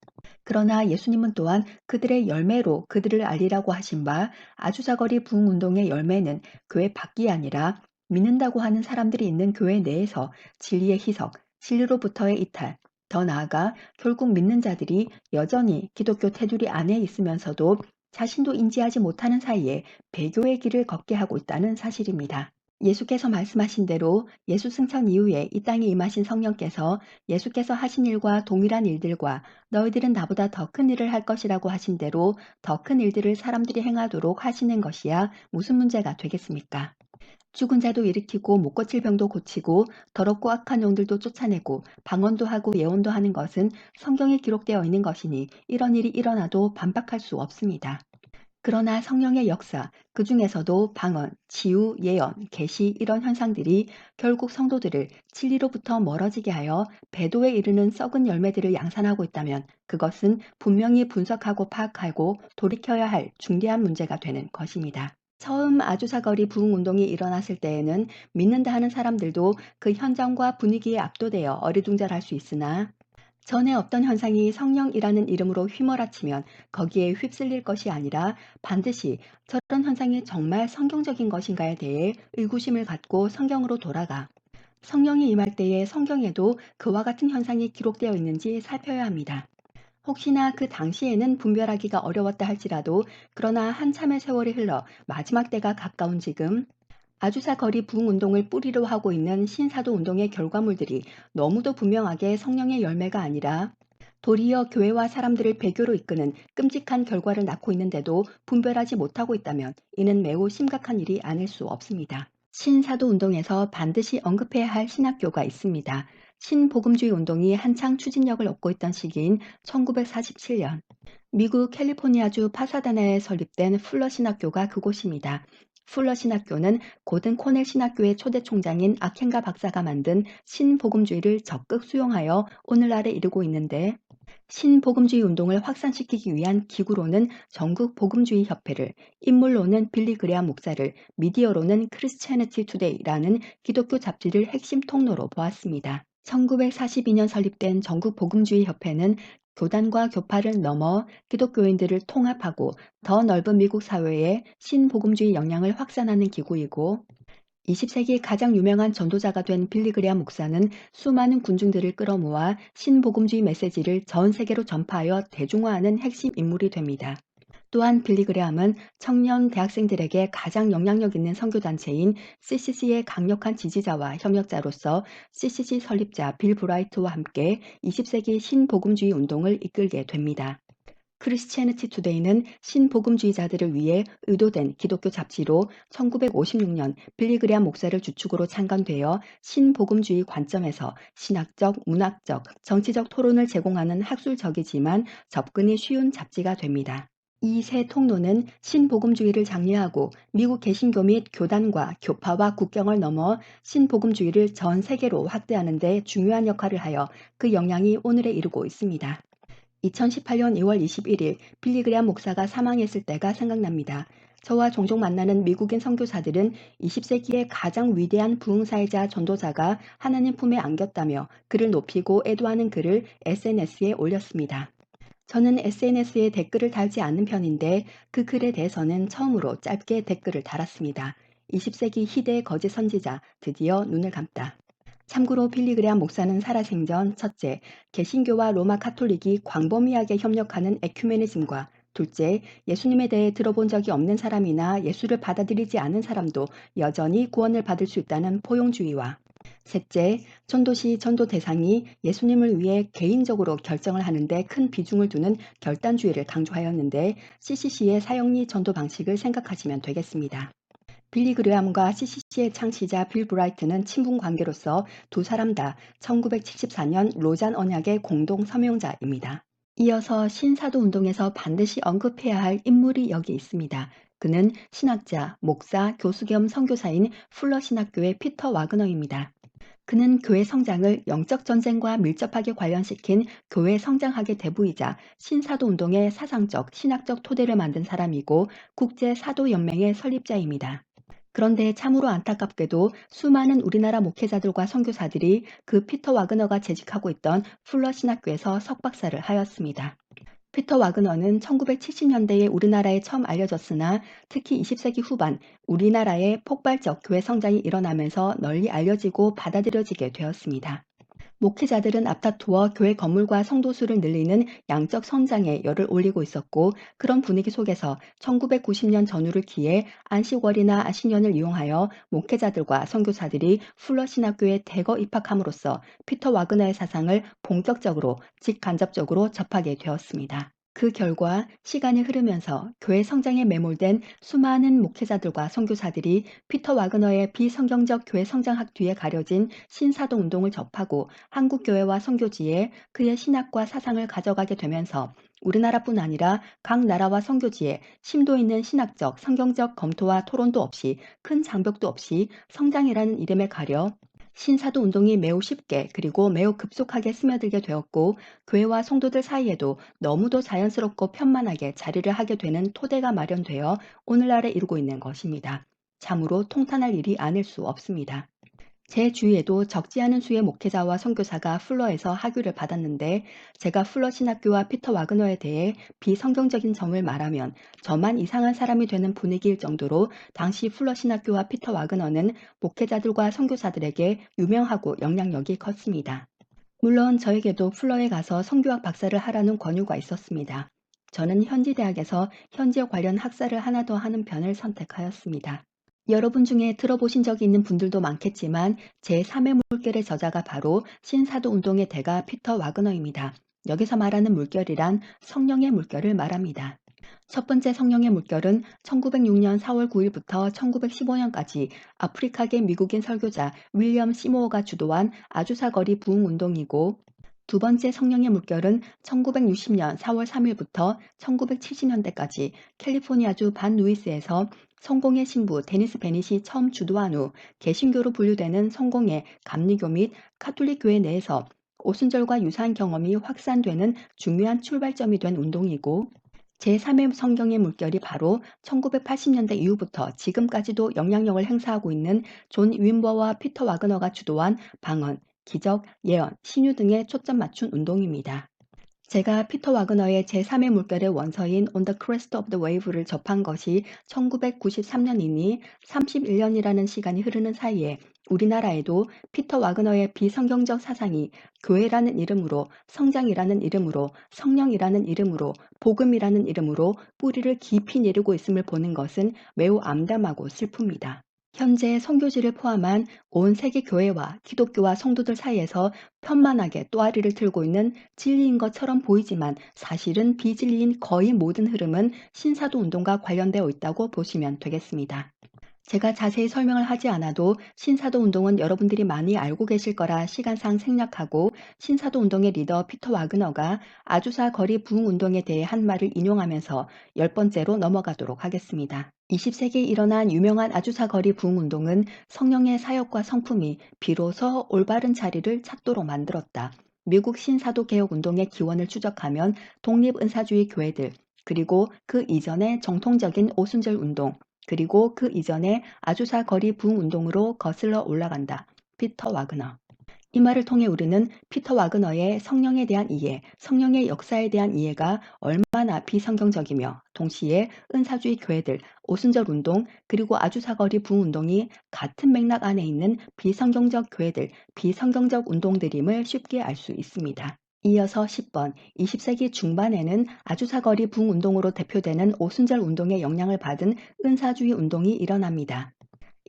그러나 예수님은 또한 그들의 열매로 그들을 알리라고 하신 바 아주사거리 부흥운동의 열매는 교회 밖이 아니라 믿는다고 하는 사람들이 있는 교회 내에서 진리의 희석, 진리로부터의 이탈, 더 나아가 결국 믿는 자들이 여전히 기독교 테두리 안에 있으면서도 자신도 인지하지 못하는 사이에 배교의 길을 걷게 하고 있다는 사실입니다. 예수께서 말씀하신 대로 예수 승천 이후에 이 땅에 임하신 성령께서 예수께서 하신 일과 동일한 일들과 너희들은 나보다 더 큰 일을 할 것이라고 하신 대로 더 큰 일들을 사람들이 행하도록 하시는 것이야 무슨 문제가 되겠습니까? 죽은 자도 일으키고 못 고칠 병도 고치고 더럽고 악한 영들도 쫓아내고 방언도 하고 예언도 하는 것은 성경에 기록되어 있는 것이니 이런 일이 일어나도 반박할 수 없습니다. 그러나 성령의 역사, 그 중에서도 방언, 치유, 예언, 계시 이런 현상들이 결국 성도들을 진리로부터 멀어지게 하여 배도에 이르는 썩은 열매들을 양산하고 있다면 그것은 분명히 분석하고 파악하고 돌이켜야 할 중대한 문제가 되는 것입니다. 처음 아주사거리 부흥운동이 일어났을 때에는 믿는다 하는 사람들도 그 현장과 분위기에 압도되어 어리둥절할 수 있으나 전에 없던 현상이 성령이라는 이름으로 휘몰아치면 거기에 휩쓸릴 것이 아니라 반드시 저런 현상이 정말 성경적인 것인가에 대해 의구심을 갖고 성경으로 돌아가 성령이 임할 때에 성경에도 그와 같은 현상이 기록되어 있는지 살펴야 합니다. 혹시나 그 당시에는 분별하기가 어려웠다 할지라도 그러나 한참의 세월이 흘러 마지막 때가 가까운 지금 아주사 거리 부흥운동을 뿌리로 하고 있는 신사도 운동의 결과물들이 너무도 분명하게 성령의 열매가 아니라 도리어 교회와 사람들을 배교로 이끄는 끔찍한 결과를 낳고 있는데도 분별하지 못하고 있다면 이는 매우 심각한 일이 아닐 수 없습니다. 신사도 운동에서 반드시 언급해야 할 신학교가 있습니다. 신복음주의 운동이 한창 추진력을 얻고 있던 시기인 1947년 미국 캘리포니아주 파사다나에 설립된 풀러 신학교가 그곳입니다. 풀러 신학교는 고든 코넬 신학교의 초대 총장인 아켄가 박사가 만든 신복음주의를 적극 수용하여 오늘날에 이르고 있는데 신복음주의 운동을 확산시키기 위한 기구로는 전국 복음주의 협회를, 인물로는 빌리 그레암 목사를, 미디어로는 크리스티애니티 투데이라는 기독교 잡지를 핵심 통로로 보았습니다. 1942년 설립된 전국 복음주의 협회는 교단과 교파를 넘어 기독교인들을 통합하고 더 넓은 미국 사회에 신복음주의 영향을 확산하는 기구이고 20세기 가장 유명한 전도자가 된 빌리 그레암 목사는 수많은 군중들을 끌어모아 신복음주의 메시지를 전 세계로 전파하여 대중화하는 핵심 인물이 됩니다. 또한 빌리 그레암은 청년 대학생들에게 가장 영향력 있는 선교단체인 CCC의 강력한 지지자와 협력자로서 CCC 설립자 빌 브라이트와 함께 20세기 신복음주의 운동을 이끌게 됩니다. 크리스티애니티 투데이는 신복음주의자들을 위해 의도된 기독교 잡지로 1956년 빌리 그레암 목사를 주축으로 창간되어 신복음주의 관점에서 신학적, 문학적, 정치적 토론을 제공하는 학술적이지만 접근이 쉬운 잡지가 됩니다. 이 세 통로는 신복음주의를 장려하고 미국 개신교 및 교단과 교파와 국경을 넘어 신복음주의를 전 세계로 확대하는 데 중요한 역할을 하여 그 영향이 오늘에 이르고 있습니다. 2018년 2월 21일 빌리 그레암 목사가 사망했을 때가 생각납니다. 저와 종종 만나는 미국인 선교사들은 20세기의 가장 위대한 부흥사이자 전도자가 하나님 품에 안겼다며 그를 높이고 애도하는 글을 SNS에 올렸습니다. 저는 SNS에 댓글을 달지 않는 편인데 그 글에 대해서는 처음으로 짧게 댓글을 달았습니다. 20세기 희대의 거짓 선지자 드디어 눈을 감다. 참고로 빌리 그레암 목사는 살아생전 첫째, 개신교와 로마 카톨릭이 광범위하게 협력하는 에큐메니즘과 둘째, 예수님에 대해 들어본 적이 없는 사람이나 예수를 받아들이지 않은 사람도 여전히 구원을 받을 수 있다는 포용주의와 셋째, 전도시 전도 대상이 예수님을 위해 개인적으로 결정을 하는데 큰 비중을 두는 결단주의를 강조하였는데 CCC의 사형리 전도 방식을 생각하시면 되겠습니다. 빌리 그레암과 CCC의 창시자 빌 브라이트는 친분 관계로서 두 사람 다 1974년 로잔 언약의 공동 서명자입니다. 이어서 신사도 운동에서 반드시 언급해야 할 인물이 여기 있습니다. 그는 신학자, 목사, 교수 겸 선교사인 풀러 신학교의 피터 와그너입니다. 그는 교회 성장을 영적 전쟁과 밀접하게 관련시킨 교회 성장학의 대부이자 신사도 운동의 사상적, 신학적 토대를 만든 사람이고 국제 사도 연맹의 설립자입니다. 그런데 참으로 안타깝게도 수많은 우리나라 목회자들과 선교사들이 그 피터 와그너가 재직하고 있던 풀러 신학교에서 석박사를 하였습니다. 피터 와그너는 1970년대에 우리나라에 처음 알려졌으나 특히 20세기 후반 우리나라에 폭발적 교회 성장이 일어나면서 널리 알려지고 받아들여지게 되었습니다. 목회자들은 앞다투어 교회 건물과 성도 수를 늘리는 양적 성장에 열을 올리고 있었고 그런 분위기 속에서 1990년 전후를 기해 안식월이나 아신년을 이용하여 목회자들과 선교사들이 풀러 신학교에 대거 입학함으로써 피터 와그너의 사상을 본격적으로 직간접적으로 접하게 되었습니다. 그 결과 시간이 흐르면서 교회 성장에 매몰된 수많은 목회자들과 선교사들이 피터 와그너의 비성경적 교회 성장학 뒤에 가려진 신사도 운동을 접하고 한국 교회와 선교지에 그의 신학과 사상을 가져가게 되면서 우리나라뿐 아니라 각 나라와 선교지에 심도 있는 신학적, 성경적 검토와 토론도 없이 큰 장벽도 없이 성장이라는 이름에 가려 신사도 운동이 매우 쉽게 그리고 매우 급속하게 스며들게 되었고 교회와 성도들 사이에도 너무도 자연스럽고 편만하게 자리를 하게 되는 토대가 마련되어 오늘날에 이르고 있는 것입니다. 참으로 통탄할 일이 아닐 수 없습니다. 제 주위에도 적지 않은 수의 목회자와 선교사가 풀러에서 학위를 받았는데 제가 풀러 신학교와 피터 와그너에 대해 비성경적인 점을 말하면 저만 이상한 사람이 되는 분위기일 정도로 당시 풀러 신학교와 피터 와그너는 목회자들과 선교사들에게 유명하고 영향력이 컸습니다. 물론 저에게도 풀러에 가서 선교학 박사를 하라는 권유가 있었습니다. 저는 현지 대학에서 현지어 관련 학사를 하나 더 하는 편을 선택하였습니다. 여러분 중에 들어보신 적이 있는 분들도 많겠지만 제3의 물결의 저자가 바로 신사도 운동의 대가 피터 와그너입니다. 여기서 말하는 물결이란 성령의 물결을 말합니다. 첫 번째 성령의 물결은 1906년 4월 9일부터 1915년까지 아프리카계 미국인 설교자 윌리엄 시모어가 주도한 아주사거리 부흥 운동이고 두 번째 성령의 물결은 1960년 4월 3일부터 1970년대까지 캘리포니아주 반 루이스에서 성공의 신부 데니스 베닛이 처음 주도한 후 개신교로 분류되는 성공의 감리교 및 카톨릭 교회 내에서 오순절과 유사한 경험이 확산되는 중요한 출발점이 된 운동이고 제3의 성경의 물결이 바로 1980년대 이후부터 지금까지도 영향력을 행사하고 있는 존 윈버와 피터 와그너가 주도한 방언, 기적, 예언, 신유 등에 초점 맞춘 운동입니다. 제가 피터 와그너의 제3의 물결의 원서인 On the Crest of the Wave를 접한 것이 1993년이니 31년이라는 시간이 흐르는 사이에 우리나라에도 피터 와그너의 비성경적 사상이 교회라는 이름으로, 성장이라는 이름으로, 성령이라는 이름으로, 복음이라는 이름으로 뿌리를 깊이 내리고 있음을 보는 것은 매우 암담하고 슬픕니다. 현재 선교지를 포함한 온 세계 교회와 기독교와 성도들 사이에서 편만하게 또아리를 틀고 있는 진리인 것처럼 보이지만 사실은 비진리인 거의 모든 흐름은 신사도 운동과 관련되어 있다고 보시면 되겠습니다. 제가 자세히 설명을 하지 않아도 신사도 운동은 여러분들이 많이 알고 계실 거라 시간상 생략하고 신사도 운동의 리더 피터 와그너가 아주사 거리 부흥 운동에 대해 한 말을 인용하면서 열 번째로 넘어가도록 하겠습니다. 20세기에 일어난 유명한 아주사 거리 부흥 운동은 성령의 사역과 성품이 비로소 올바른 자리를 찾도록 만들었다. 미국 신사도 개혁 운동의 기원을 추적하면 독립은사주의 교회들 그리고 그 이전의 정통적인 오순절 운동 그리고 그 이전에 아주사 거리 부흥 운동으로 거슬러 올라간다. 피터 와그너. 이 말을 통해 우리는 피터 와그너의 성령에 대한 이해, 성령의 역사에 대한 이해가 얼마나 비성경적이며 동시에 은사주의 교회들, 오순절 운동, 그리고 아주사거리 부흥 운동이 같은 맥락 안에 있는 비성경적 교회들, 비성경적 운동들임을 쉽게 알 수 있습니다. 이어서 10번, 20세기 중반에는 아주사거리 부흥 운동으로 대표되는 오순절 운동의 영향을 받은 은사주의 운동이 일어납니다.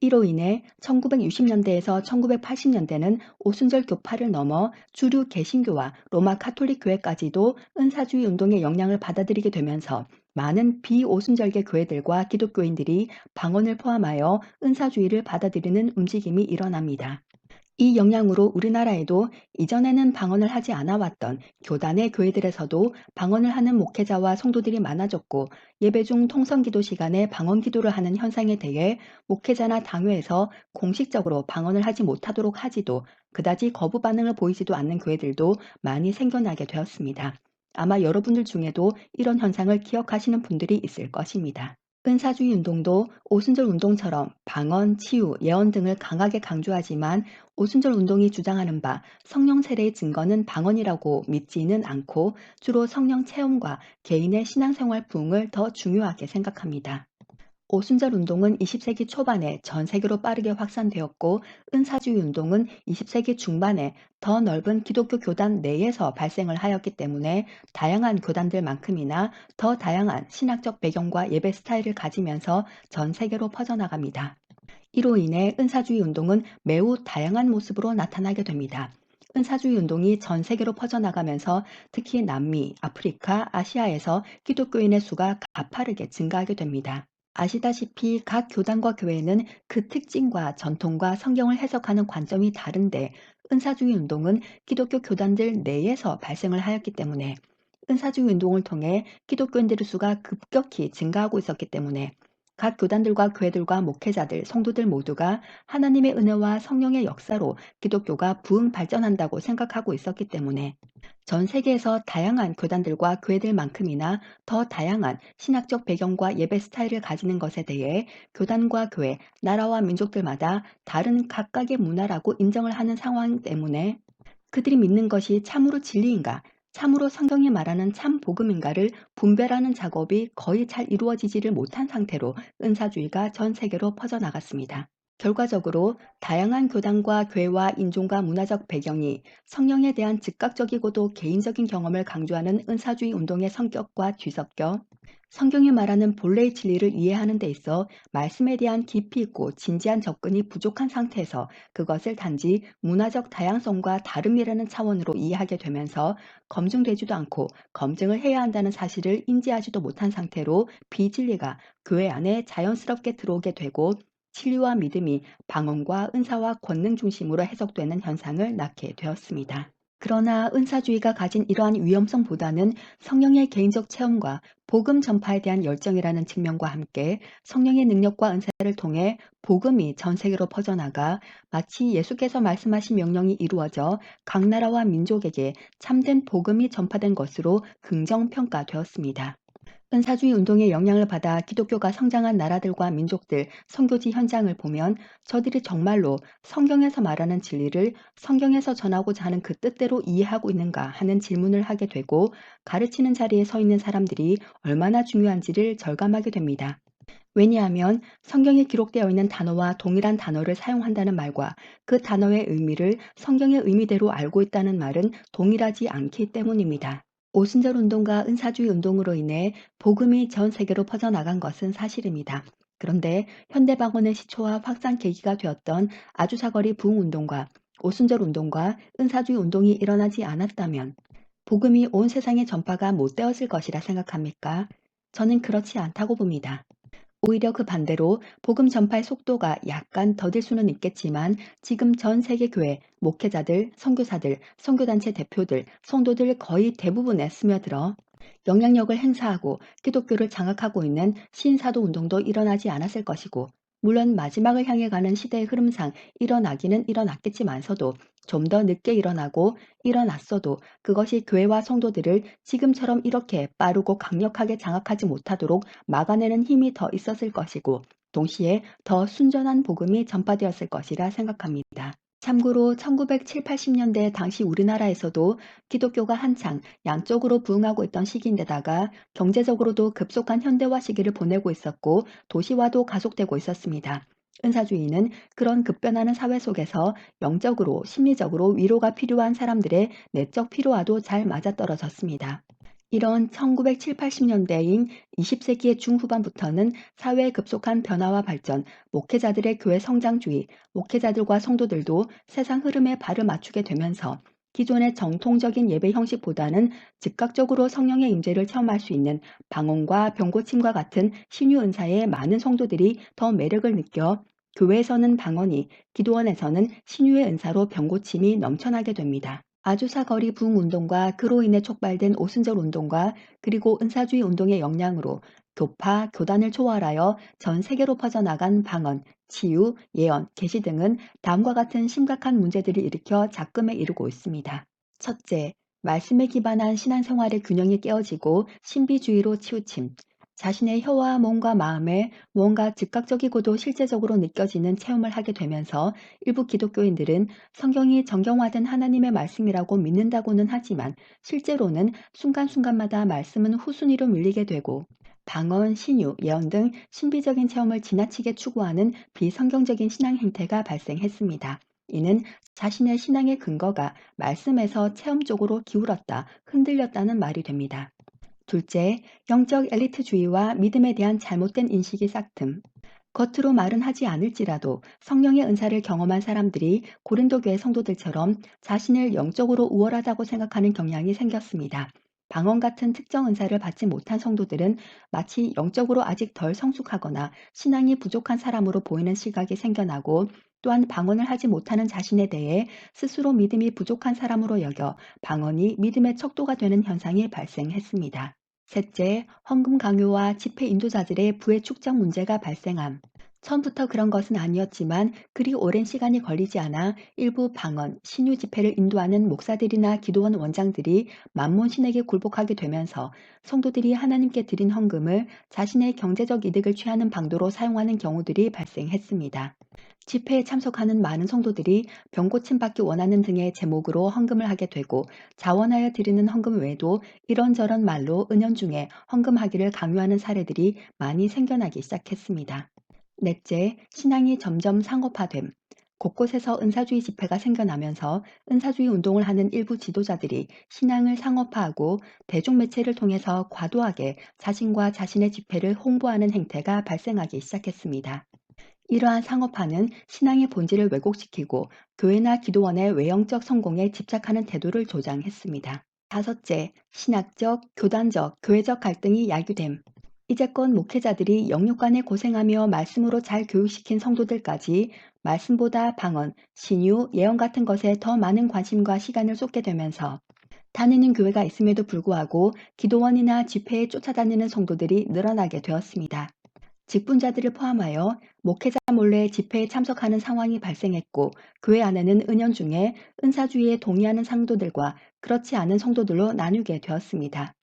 이로 인해 1960년대에서 1980년대는 오순절 교파를 넘어 주류 개신교와 로마 카톨릭 교회까지도 은사주의 운동의 영향을 받아들이게 되면서 많은 비오순절계 교회들과 기독교인들이 방언을 포함하여 은사주의를 받아들이는 움직임이 일어납니다. 이 영향으로 우리나라에도 이전에는 방언을 하지 않아 왔던 교단의 교회들에서도 방언을 하는 목회자와 성도들이 많아졌고 예배 중 통성기도 시간에 방언 기도를 하는 현상에 대해 목회자나 당회에서 공식적으로 방언을 하지 못하도록 하지도 그다지 거부 반응을 보이지도 않는 교회들도 많이 생겨나게 되었습니다. 아마 여러분들 중에도 이런 현상을 기억하시는 분들이 있을 것입니다. 은사주의 운동도 오순절 운동처럼 방언, 치유, 예언 등을 강하게 강조하지만 오순절 운동이 주장하는 바 성령 세례의 증거는 방언이라고 믿지는 않고 주로 성령 체험과 개인의 신앙생활 부흥을 더 중요하게 생각합니다. 오순절 운동은 20세기 초반에 전 세계로 빠르게 확산되었고 은사주의 운동은 20세기 중반에 더 넓은 기독교 교단 내에서 발생을 하였기 때문에 다양한 교단들만큼이나 더 다양한 신학적 배경과 예배 스타일을 가지면서 전 세계로 퍼져나갑니다. 이로 인해 은사주의 운동은 매우 다양한 모습으로 나타나게 됩니다. 은사주의 운동이 전 세계로 퍼져나가면서 특히 남미, 아프리카, 아시아에서 기독교인의 수가 가파르게 증가하게 됩니다. 아시다시피 각 교단과 교회는 그 특징과 전통과 성경을 해석하는 관점이 다른데 은사주의 운동은 기독교 교단들 내에서 발생을 하였기 때문에 은사주의 운동을 통해 기독교인들의 수가 급격히 증가하고 있었기 때문에 각 교단들과 교회들과 목회자들, 성도들 모두가 하나님의 은혜와 성령의 역사로 기독교가 부흥 발전한다고 생각하고 있었기 때문에 전 세계에서 다양한 교단들과 교회들만큼이나 더 다양한 신학적 배경과 예배 스타일을 가지는 것에 대해 교단과 교회, 나라와 민족들마다 다른 각각의 문화라고 인정을 하는 상황 때문에 그들이 믿는 것이 참으로 진리인가, 참으로 성경이 말하는 참 복음인가를 분별하는 작업이 거의 잘 이루어지지를 못한 상태로 은사주의가 전 세계로 퍼져나갔습니다. 결과적으로 다양한 교단과 교회와 인종과 문화적 배경이 성령에 대한 즉각적이고도 개인적인 경험을 강조하는 은사주의 운동의 성격과 뒤섞여 성경이 말하는 본래의 진리를 이해하는 데 있어 말씀에 대한 깊이 있고 진지한 접근이 부족한 상태에서 그것을 단지 문화적 다양성과 다름이라는 차원으로 이해하게 되면서 검증되지도 않고 검증을 해야 한다는 사실을 인지하지도 못한 상태로 비진리가 교회 안에 자연스럽게 들어오게 되고 진리와 믿음이 방언과 은사와 권능 중심으로 해석되는 현상을 낳게 되었습니다. 그러나 은사주의가 가진 이러한 위험성보다는 성령의 개인적 체험과 복음 전파에 대한 열정이라는 측면과 함께 성령의 능력과 은사를 통해 복음이 전 세계로 퍼져나가 마치 예수께서 말씀하신 명령이 이루어져 각 나라와 민족에게 참된 복음이 전파된 것으로 긍정평가되었습니다. 은사주의 운동의 영향을 받아 기독교가 성장한 나라들과 민족들, 선교지 현장을 보면 저들이 정말로 성경에서 말하는 진리를 성경에서 전하고자 하는 그 뜻대로 이해하고 있는가 하는 질문을 하게 되고 가르치는 자리에 서 있는 사람들이 얼마나 중요한지를 절감하게 됩니다. 왜냐하면 성경에 기록되어 있는 단어와 동일한 단어를 사용한다는 말과 그 단어의 의미를 성경의 의미대로 알고 있다는 말은 동일하지 않기 때문입니다. 오순절 운동과 은사주의 운동으로 인해 복음이 전 세계로 퍼져나간 것은 사실입니다. 그런데 현대방언의 시초와 확산 계기가 되었던 아주사거리 부흥 운동과 오순절 운동과 은사주의 운동이 일어나지 않았다면 복음이 온 세상에 전파가 못 되었을 것이라 생각합니까? 저는 그렇지 않다고 봅니다. 오히려 그 반대로 복음 전파의 속도가 약간 더딜 수는 있겠지만 지금 전 세계 교회, 목회자들, 선교사들, 선교단체 대표들, 성도들 거의 대부분에 스며들어 영향력을 행사하고 기독교를 장악하고 있는 신사도 운동도 일어나지 않았을 것이고 물론 마지막을 향해 가는 시대의 흐름상 일어나기는 일어났겠지만서도 좀 더 늦게 일어나고 일어났어도 그것이 교회와 성도들을 지금처럼 이렇게 빠르고 강력하게 장악하지 못하도록 막아내는 힘이 더 있었을 것이고 동시에 더 순전한 복음이 전파되었을 것이라 생각합니다. 참고로 1970, 80년대 당시 우리나라에서도 기독교가 한창 양적으로 부흥하고 있던 시기인데다가 경제적으로도 급속한 현대화 시기를 보내고 있었고 도시화도 가속되고 있었습니다. 은사주의는 그런 급변하는 사회 속에서 영적으로, 심리적으로 위로가 필요한 사람들의 내적 필요와도 잘 맞아떨어졌습니다. 이런 1970, 80년대인 20세기의 중후반부터는 사회의 급속한 변화와 발전, 목회자들의 교회 성장주의, 목회자들과 성도들도 세상 흐름에 발을 맞추게 되면서 기존의 정통적인 예배 형식보다는 즉각적으로 성령의 임재를 체험할 수 있는 방언과 병고침과 같은 신유 은사에 많은 성도들이 더 매력을 느껴 교회에서는 방언이, 기도원에서는 신유의 은사로 병고침이 넘쳐나게 됩니다. 아주사 거리 부흥 운동과 그로 인해 촉발된 오순절 운동과 그리고 은사주의 운동의 영향으로 교파, 교단을 초월하여 전 세계로 퍼져나간 방언, 치유, 예언, 계시 등은 다음과 같은 심각한 문제들을 일으켜 작금에 이르고 있습니다. 첫째, 말씀에 기반한 신앙생활의 균형이 깨어지고 신비주의로 치우침. 자신의 혀와 몸과 마음에 무언가 즉각적이고도 실제적으로 느껴지는 체험을 하게 되면서 일부 기독교인들은 성경이 정경화된 하나님의 말씀이라고 믿는다고는 하지만 실제로는 순간순간마다 말씀은 후순위로 밀리게 되고 방언, 신유, 예언 등 신비적인 체험을 지나치게 추구하는 비성경적인 신앙 행태가 발생했습니다. 이는 자신의 신앙의 근거가 말씀에서 체험 쪽으로 기울었다, 흔들렸다는 말이 됩니다. 둘째, 영적 엘리트주의와 믿음에 대한 잘못된 인식이 싹틈. 겉으로 말은 하지 않을지라도 성령의 은사를 경험한 사람들이 고린도 교회 성도들처럼 자신을 영적으로 우월하다고 생각하는 경향이 생겼습니다. 방언 같은 특정 은사를 받지 못한 성도들은 마치 영적으로 아직 덜 성숙하거나 신앙이 부족한 사람으로 보이는 시각이 생겨나고, 또한 방언을 하지 못하는 자신에 대해 스스로 믿음이 부족한 사람으로 여겨 방언이 믿음의 척도가 되는 현상이 발생했습니다. 셋째, 헌금 강요와 집회 인도자들의 부의 축적 문제가 발생함. 처음부터 그런 것은 아니었지만 그리 오랜 시간이 걸리지 않아 일부 방언, 신유 집회를 인도하는 목사들이나 기도원 원장들이 만몬 신에게 굴복하게 되면서 성도들이 하나님께 드린 헌금을 자신의 경제적 이득을 취하는 방도로 사용하는 경우들이 발생했습니다. 집회에 참석하는 많은 성도들이 병 고침받기 원하는 등의 제목으로 헌금을 하게 되고, 자원하여 드리는 헌금 외에도 이런저런 말로 은연중에 헌금하기를 강요하는 사례들이 많이 생겨나기 시작했습니다. 넷째, 신앙이 점점 상업화됨. 곳곳에서 은사주의 집회가 생겨나면서 은사주의 운동을 하는 일부 지도자들이 신앙을 상업화하고 대중매체를 통해서 과도하게 자신과 자신의 집회를 홍보하는 행태가 발생하기 시작했습니다. 이러한 상업화는 신앙의 본질을 왜곡시키고 교회나 기도원의 외형적 성공에 집착하는 태도를 조장했습니다. 다섯째, 신학적, 교단적, 교회적 갈등이 야기됨. 이제껏 목회자들이 영육간에 고생하며 말씀으로 잘 교육시킨 성도들까지 말씀보다 방언, 신유, 예언 같은 것에 더 많은 관심과 시간을 쏟게 되면서 다니는 교회가 있음에도 불구하고 기도원이나 집회에 쫓아다니는 성도들이 늘어나게 되었습니다. 직분자들을 포함하여 목회자 몰래 집회에 참석하는 상황이 발생했고, 교회 안에는 은연중에 은사주의에 동의하는 성도들과 그렇지 않은 성도들로 나뉘게 되었습니다.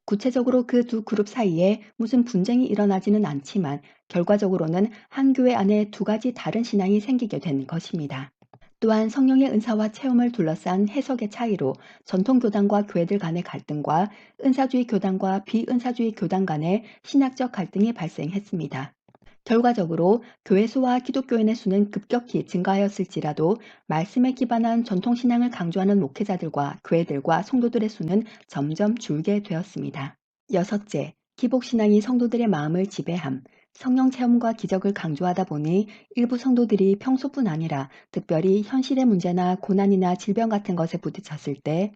구체적으로 그 두 그룹 사이에 무슨 분쟁이 일어나지는 않지만 결과적으로는 한 교회 안에 두 가지 다른 신앙이 생기게 된 것입니다. 또한 성령의 은사와 체험을 둘러싼 해석의 차이로 전통 교단과 교회들 간의 갈등과 은사주의 교단과 비은사주의 교단 간의 신학적 갈등이 발생했습니다. 결과적으로 교회 수와 기독교인의 수는 급격히 증가하였을지라도 말씀에 기반한 전통신앙을 강조하는 목회자들과 교회들과 성도들의 수는 점점 줄게 되었습니다. 여섯째, 기복신앙이 성도들의 마음을 지배함. 성령 체험과 기적을 강조하다 보니 일부 성도들이 평소뿐 아니라 특별히 현실의 문제나 고난이나 질병 같은 것에 부딪혔을 때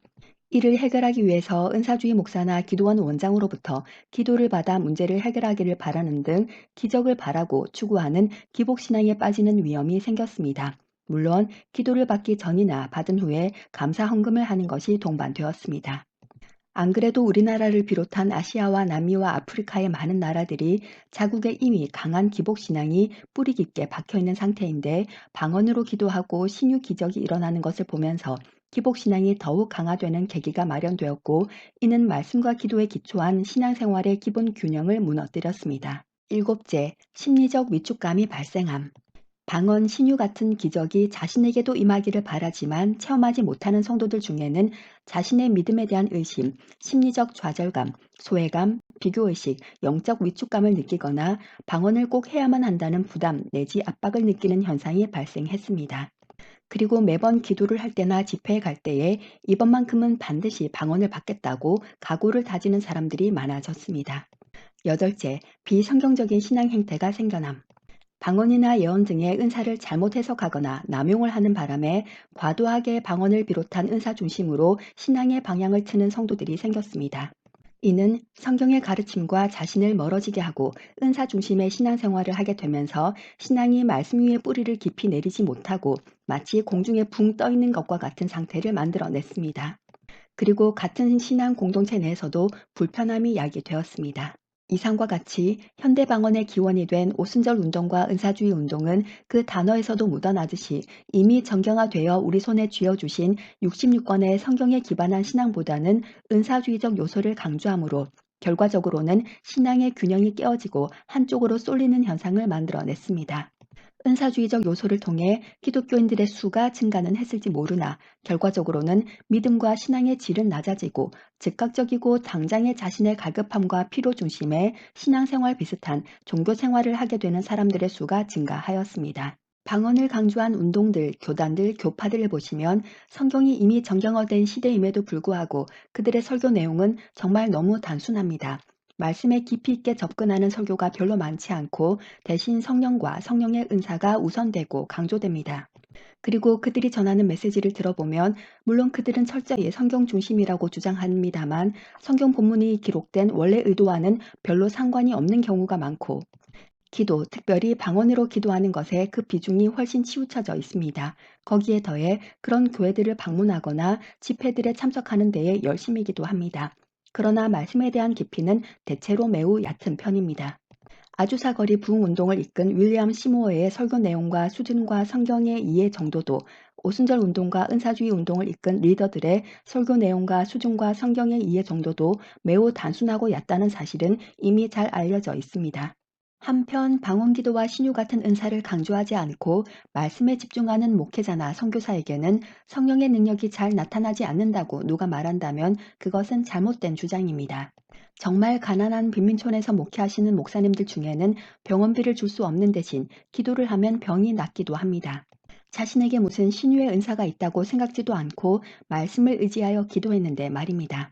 이를 해결하기 위해서 은사주의 목사나 기도원 원장으로부터 기도를 받아 문제를 해결하기를 바라는 등 기적을 바라고 추구하는 기복신앙에 빠지는 위험이 생겼습니다. 물론 기도를 받기 전이나 받은 후에 감사 헌금을 하는 것이 동반되었습니다. 안 그래도 우리나라를 비롯한 아시아와 남미와 아프리카의 많은 나라들이 자국에 이미 강한 기복신앙이 뿌리 깊게 박혀있는 상태인데, 방언으로 기도하고 신유 기적이 일어나는 것을 보면서 기복신앙이 더욱 강화되는 계기가 마련되었고, 이는 말씀과 기도에 기초한 신앙생활의 기본 균형을 무너뜨렸습니다. 일곱째, 심리적 위축감이 발생함. 방언, 신유 같은 기적이 자신에게도 임하기를 바라지만 체험하지 못하는 성도들 중에는 자신의 믿음에 대한 의심, 심리적 좌절감, 소외감, 비교의식, 영적 위축감을 느끼거나 방언을 꼭 해야만 한다는 부담 내지 압박을 느끼는 현상이 발생했습니다. 그리고 매번 기도를 할 때나 집회에 갈 때에 이번만큼은 반드시 방언을 받겠다고 각오를 다지는 사람들이 많아졌습니다. 여덟째, 비성경적인 신앙 행태가 생겨남. 방언이나 예언 등의 은사를 잘못 해석하거나 남용을 하는 바람에 과도하게 방언을 비롯한 은사 중심으로 신앙의 방향을 트는 성도들이 생겼습니다. 이는 성경의 가르침과 자신을 멀어지게 하고 은사 중심의 신앙생활을 하게 되면서 신앙이 말씀 위에 뿌리를 깊이 내리지 못하고 마치 공중에 붕 떠 있는 것과 같은 상태를 만들어냈습니다. 그리고 같은 신앙 공동체 내에서도 불편함이 야기되었습니다. 이상과 같이 현대방언의 기원이 된 오순절 운동과 은사주의 운동은 그 단어에서도 묻어나듯이 이미 정경화되어 우리 손에 쥐어주신 66권의 성경에 기반한 신앙보다는 은사주의적 요소를 강조하므로 결과적으로는 신앙의 균형이 깨어지고 한쪽으로 쏠리는 현상을 만들어냈습니다. 은사주의적 요소를 통해 기독교인들의 수가 증가는 했을지 모르나 결과적으로는 믿음과 신앙의 질은 낮아지고 즉각적이고 당장의 자신의 갈급함과 필요 중심의 신앙생활 비슷한 종교생활을 하게 되는 사람들의 수가 증가하였습니다. 방언을 강조한 운동들, 교단들, 교파들을 보시면 성경이 이미 정경화된 시대임에도 불구하고 그들의 설교 내용은 정말 너무 단순합니다. 말씀에 깊이 있게 접근하는 설교가 별로 많지 않고 대신 성령과 성령의 은사가 우선되고 강조됩니다. 그리고 그들이 전하는 메시지를 들어보면 물론 그들은 철저히 성경 중심이라고 주장합니다만 성경 본문이 기록된 원래 의도와는 별로 상관이 없는 경우가 많고 기도, 특별히 방언으로 기도하는 것에 그 비중이 훨씬 치우쳐져 있습니다. 거기에 더해 그런 교회들을 방문하거나 집회들에 참석하는 데에 열심이기도 합니다. 그러나 말씀에 대한 깊이는 대체로 매우 얕은 편입니다. 아주사거리 부흥운동을 이끈 윌리엄 시모어의 설교 내용과 수준과 성경의 이해 정도도 오순절 운동과 은사주의 운동을 이끈 리더들의 설교 내용과 수준과 성경의 이해 정도도 매우 단순하고 얕다는 사실은 이미 잘 알려져 있습니다. 한편 방언기도와 신유 같은 은사를 강조하지 않고 말씀에 집중하는 목회자나 선교사에게는 성령의 능력이 잘 나타나지 않는다고 누가 말한다면 그것은 잘못된 주장입니다. 정말 가난한 빈민촌에서 목회하시는 목사님들 중에는 병원비를 줄 수 없는 대신 기도를 하면 병이 낫기도 합니다. 자신에게 무슨 신유의 은사가 있다고 생각지도 않고 말씀을 의지하여 기도했는데 말입니다.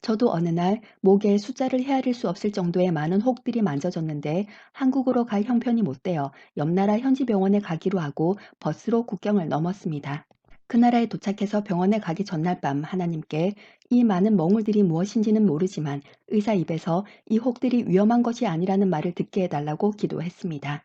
저도 어느 날 목에 숫자를 헤아릴 수 없을 정도의 많은 혹들이 만져졌는데 한국으로 갈 형편이 못 되어 옆 나라 현지 병원에 가기로 하고 버스로 국경을 넘었습니다. 그 나라에 도착해서 병원에 가기 전날 밤 하나님께 이 많은 멍울들이 무엇인지는 모르지만 의사 입에서 이 혹들이 위험한 것이 아니라는 말을 듣게 해달라고 기도했습니다.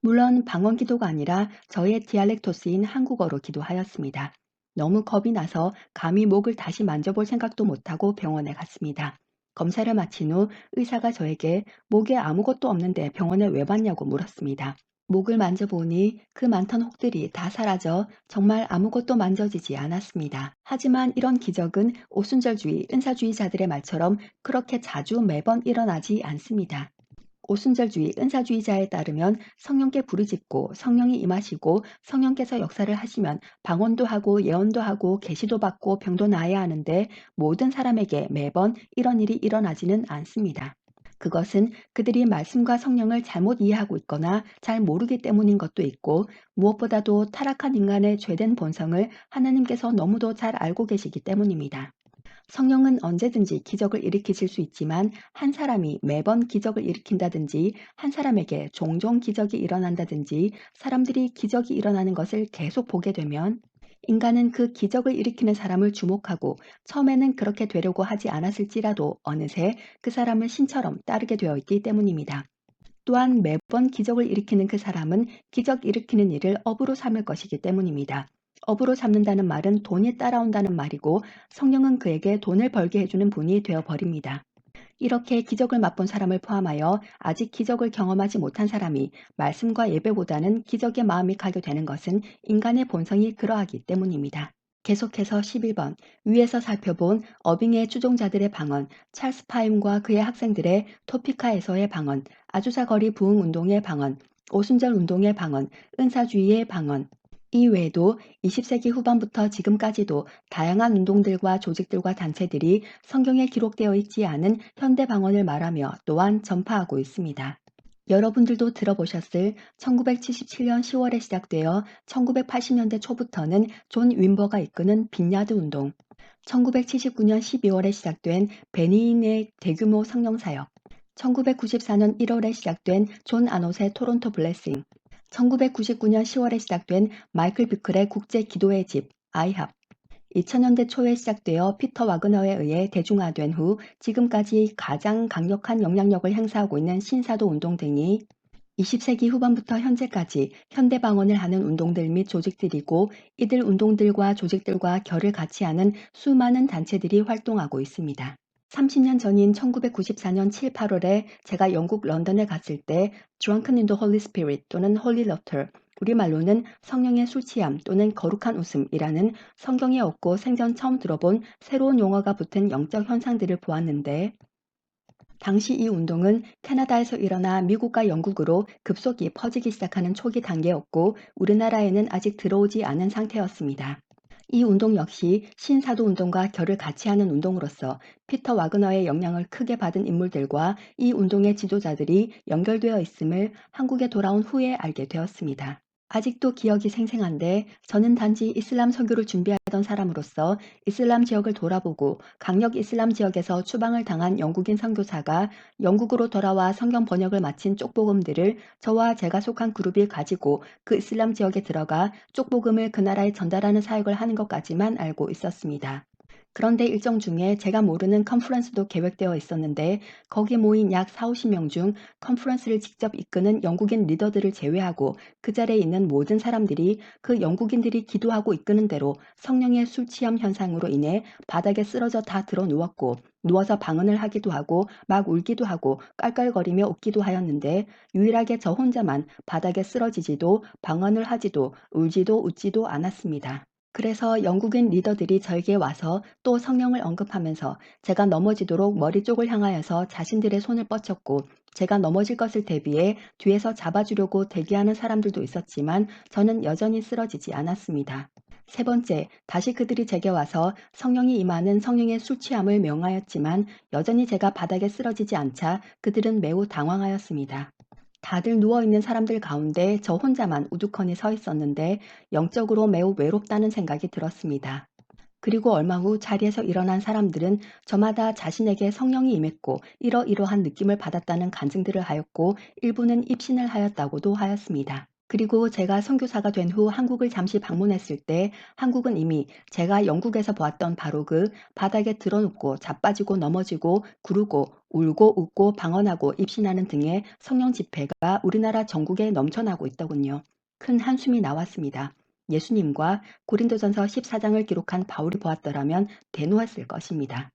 물론 방언 기도가 아니라 저의 디알렉토스인 한국어로 기도하였습니다. 너무 겁이 나서 감히 목을 다시 만져볼 생각도 못하고 병원에 갔습니다. 검사를 마친 후 의사가 저에게 목에 아무것도 없는데 병원에 왜 왔냐고 물었습니다. 목을 만져보니 그 많던 혹들이 다 사라져 정말 아무것도 만져지지 않았습니다. 하지만 이런 기적은 오순절주의, 은사주의자들의 말처럼 그렇게 자주 매번 일어나지 않습니다. 오순절주의, 은사주의자에 따르면 성령께 부르짖고 성령이 임하시고 성령께서 역사를 하시면 방언도 하고 예언도 하고 계시도 받고 병도 나아야 하는데 모든 사람에게 매번 이런 일이 일어나지는 않습니다. 그것은 그들이 말씀과 성령을 잘못 이해하고 있거나 잘 모르기 때문인 것도 있고 무엇보다도 타락한 인간의 죄된 본성을 하나님께서 너무도 잘 알고 계시기 때문입니다. 성령은 언제든지 기적을 일으키실 수 있지만 한 사람이 매번 기적을 일으킨다든지 한 사람에게 종종 기적이 일어난다든지 사람들이 기적이 일어나는 것을 계속 보게 되면 인간은 그 기적을 일으키는 사람을 주목하고 처음에는 그렇게 되려고 하지 않았을지라도 어느새 그 사람을 신처럼 따르게 되어 있기 때문입니다. 또한 매번 기적을 일으키는 그 사람은 기적 일으키는 일을 업으로 삼을 것이기 때문입니다. 업으로 삼는다는 말은 돈이 따라온다는 말이고 성령은 그에게 돈을 벌게 해주는 분이 되어 버립니다. 이렇게 기적을 맛본 사람을 포함하여 아직 기적을 경험하지 못한 사람이 말씀과 예배보다는 기적의 마음이 가게 되는 것은 인간의 본성이 그러하기 때문입니다. 계속해서 11번 위에서 살펴본 어빙의 추종자들의 방언, 찰스 파임과 그의 학생들의 토피카에서의 방언, 아주사거리 부흥운동의 방언, 오순절 운동의 방언, 은사주의의 방언, 이 외에도 20세기 후반부터 지금까지도 다양한 운동들과 조직들과 단체들이 성경에 기록되어 있지 않은 현대 방언을 말하며 또한 전파하고 있습니다. 여러분들도 들어보셨을 1977년 10월에 시작되어 1980년대 초부터는 존 윈버가 이끄는 빈야드 운동, 1979년 12월에 시작된 베니인의 대규모 성령사역, 1994년 1월에 시작된 존 아노스의 토론토 블레싱, 1999년 10월에 시작된 마이클 비클의 국제 기도의 집, 아이합, 2000년대 초에 시작되어 피터 와그너에 의해 대중화된 후 지금까지 가장 강력한 영향력을 행사하고 있는 신사도 운동 등이 20세기 후반부터 현재까지 현대 방언을 하는 운동들 및 조직들이고 이들 운동들과 조직들과 결을 같이 하는 수많은 단체들이 활동하고 있습니다. 30년 전인 1994년 7, 8월에 제가 영국 런던에 갔을 때 Drunken in the Holy Spirit 또는 Holy Laughter, 우리말로는 성령의 술 취함 또는 거룩한 웃음이라는 성경에 없고 생전 처음 들어본 새로운 용어가 붙은 영적 현상들을 보았는데 당시 이 운동은 캐나다에서 일어나 미국과 영국으로 급속히 퍼지기 시작하는 초기 단계였고 우리나라에는 아직 들어오지 않은 상태였습니다. 이 운동 역시 신사도 운동과 결을 같이 하는 운동으로서 피터 와그너의 영향을 크게 받은 인물들과 이 운동의 지도자들이 연결되어 있음을 한국에 돌아온 후에 알게 되었습니다. 아직도 기억이 생생한데 저는 단지 이슬람 설교를 준비하던 사람으로서 이슬람 지역을 돌아보고 강력 이슬람 지역에서 추방을 당한 영국인 선교사가 영국으로 돌아와 성경 번역을 마친 쪽복음들을 저와 제가 속한 그룹이 가지고 그 이슬람 지역에 들어가 쪽복음을 그 나라에 전달하는 사역을 하는 것까지만 알고 있었습니다. 그런데 일정 중에 제가 모르는 컨퍼런스도 계획되어 있었는데 거기 모인 약 4, 50명 중 컨퍼런스를 직접 이끄는 영국인 리더들을 제외하고 그 자리에 있는 모든 사람들이 그 영국인들이 기도하고 이끄는 대로 성령의 술 취함 현상으로 인해 바닥에 쓰러져 다 드러 누웠고 누워서 방언을 하기도 하고 막 울기도 하고 깔깔거리며 웃기도 하였는데 유일하게 저 혼자만 바닥에 쓰러지지도 방언을 하지도 울지도 웃지도 않았습니다. 그래서 영국인 리더들이 저에게 와서 또 성령을 언급하면서 제가 넘어지도록 머리 쪽을 향하여서 자신들의 손을 뻗쳤고 제가 넘어질 것을 대비해 뒤에서 잡아주려고 대기하는 사람들도 있었지만 저는 여전히 쓰러지지 않았습니다. 세 번째, 다시 그들이 제게 와서 성령이 임하는 성령의 술 취함을 명하였지만 여전히 제가 바닥에 쓰러지지 않자 그들은 매우 당황하였습니다. 다들 누워있는 사람들 가운데 저 혼자만 우두커니 서 있었는데 영적으로 매우 외롭다는 생각이 들었습니다. 그리고 얼마 후 자리에서 일어난 사람들은 저마다 자신에게 성령이 임했고 이러이러한 느낌을 받았다는 간증들을 하였고 일부는 입신을 하였다고도 하였습니다. 그리고 제가 선교사가 된 후 한국을 잠시 방문했을 때 한국은 이미 제가 영국에서 보았던 바로 그 바닥에 드러눕고 자빠지고 넘어지고 구르고 울고 웃고 방언하고 입신하는 등의 성령 집회가 우리나라 전국에 넘쳐나고 있더군요. 큰 한숨이 나왔습니다. 예수님과 고린도전서 14장을 기록한 바울이 보았더라면 대노했을 것입니다.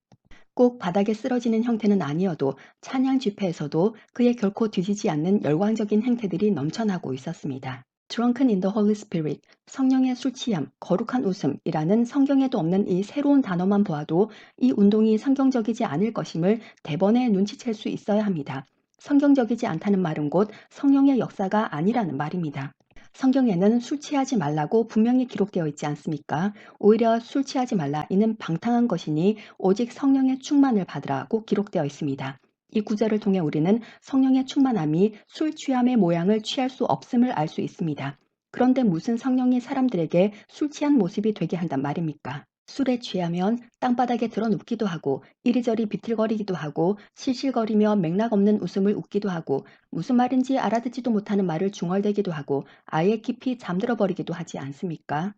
꼭 바닥에 쓰러지는 형태는 아니어도 찬양 집회에서도 그의 결코 뒤지지 않는 열광적인 행태들이 넘쳐나고 있었습니다. Drunken in the Holy Spirit, 성령의 술 취함, 거룩한 웃음이라는 성경에도 없는 이 새로운 단어만 보아도 이 운동이 성경적이지 않을 것임을 대번에 눈치챌 수 있어야 합니다. 성경적이지 않다는 말은 곧 성령의 역사가 아니라는 말입니다. 성경에는 술 취하지 말라고 분명히 기록되어 있지 않습니까? 오히려 술 취하지 말라 이는 방탕한 것이니 오직 성령의 충만을 받으라고 기록되어 있습니다. 이 구절을 통해 우리는 성령의 충만함이 술 취함의 모양을 취할 수 없음을 알 수 있습니다. 그런데 무슨 성령이 사람들에게 술 취한 모습이 되게 한단 말입니까? 술에 취하면 땅바닥에 드러 눕기도 하고 이리저리 비틀거리기도 하고 실실거리며 맥락 없는 웃음을 웃기도 하고 무슨 말인지 알아듣지도 못하는 말을 중얼대기도 하고 아예 깊이 잠들어 버리기도 하지 않습니까?